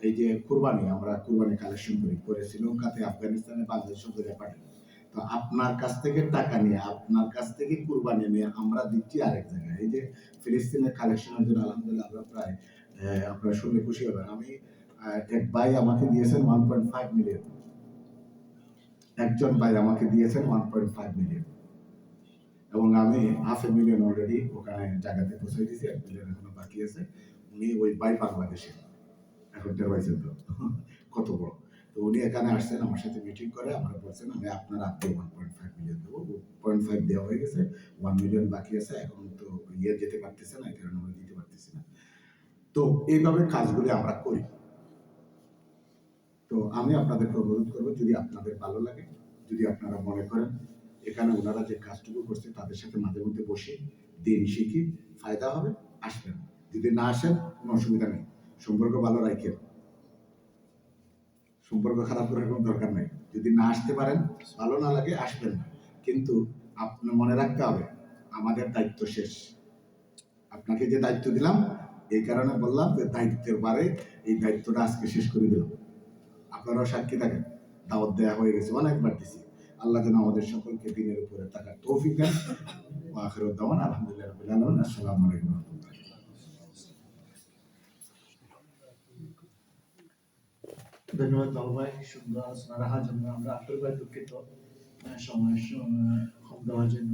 এই যে কুরবানি, আমরা কুরবানি কালেকশন করে শ্রীলঙ্কাতে, আফগানিস্তানে, বাংলাদেশে করে পাঠাই। তো আপনার কাছ থেকে টাকা নিয়ে, আপনার কাছ থেকে কুরবানি নিয়ে আমরা দিচ্ছি আরেক জায়গায়। এই যে ফিলিস্তিনের কালেকশনের জন্য আলহামদুলিল্লাহ আমরা প্রায়, আপনারা শুনলে খুশি হবেন, আমি এক ভাই আমাকে দিয়েছেন 1.5 মিলিয়ন, একজন ভাই আমাকে দিয়েছেন 1.5 মিলিয়ন, এবং আমি 500 মিলিয়ন অলরেডি ওখানে জায়গাতে পৌঁছে দিয়েছি, 1 মিলিয়ন এখনো বাকি আছে। উনি ওই ভাই বাংলাদেশে, এখন টের পাইছেন তো কত বড়। তো উনি এখানে আসছেন, আমার সাথে মিটিং করে আমরা বলছেন আমি আপনার আপনি 1.5 মিলিয়ন দেবো। 0.5 দেওয়া হয়ে গেছে, 1 মিলিয়ন বাকি আছে। এখন তো ওই ইয়ে যেতে পারতেছে না, এই কারণে আমরা দিতে পারতেছি না। তো এইভাবে কাজগুলি আমরা করি। তো আমি আপনাদেরকে অনুরোধ করবো, যদি আপনাদের ভালো লাগে, যদি আপনারা মনে করেন এখানে ওনারা যে কাজটুকু করছে তাদের সাথে মাঝে মধ্যে বসে দিন শিখি, ফায়দা হবে, আসবেন। যদি না আসেন কোনো অসুবিধা নেই, সম্পর্ক ভালো রাখেন, সম্পর্ক খারাপ করার কোনো দরকার নেই। যদি না আসতে পারেন, ভালো না লাগে, আসবেন না। কিন্তু আপনি মনে রাখতে হবে আমাদের দায়িত্ব শেষ। আপনাকে যে দায়িত্ব দিলাম, এই কারণে বললাম যে দায়িত্বের বারে এই দায়িত্বটা আজকে শেষ করে দিলাম। আপনারাও সাক্ষী থাকেন, দাওয়াত দেওয়া হয়ে গেছে, অনেকবার দিছি। আল্লাহ যেন আমাদের সকলকে দিনের উপরে থাকার তৌফিক দেন। ওয়া আখিরু দাওয়ানা আলহামদুলিল্লাহি রাব্বিল আলামিন। আসসালামু আলাইকুম ওয়া রাহমাতুল্লাহ। ধন্যবাদ বাবু ভাই, সুন্দর আলোচনা রাখার জন্য। আমরা আন্তরিকভাবে দুঃখিত সময় কম দেওয়ার জন্য।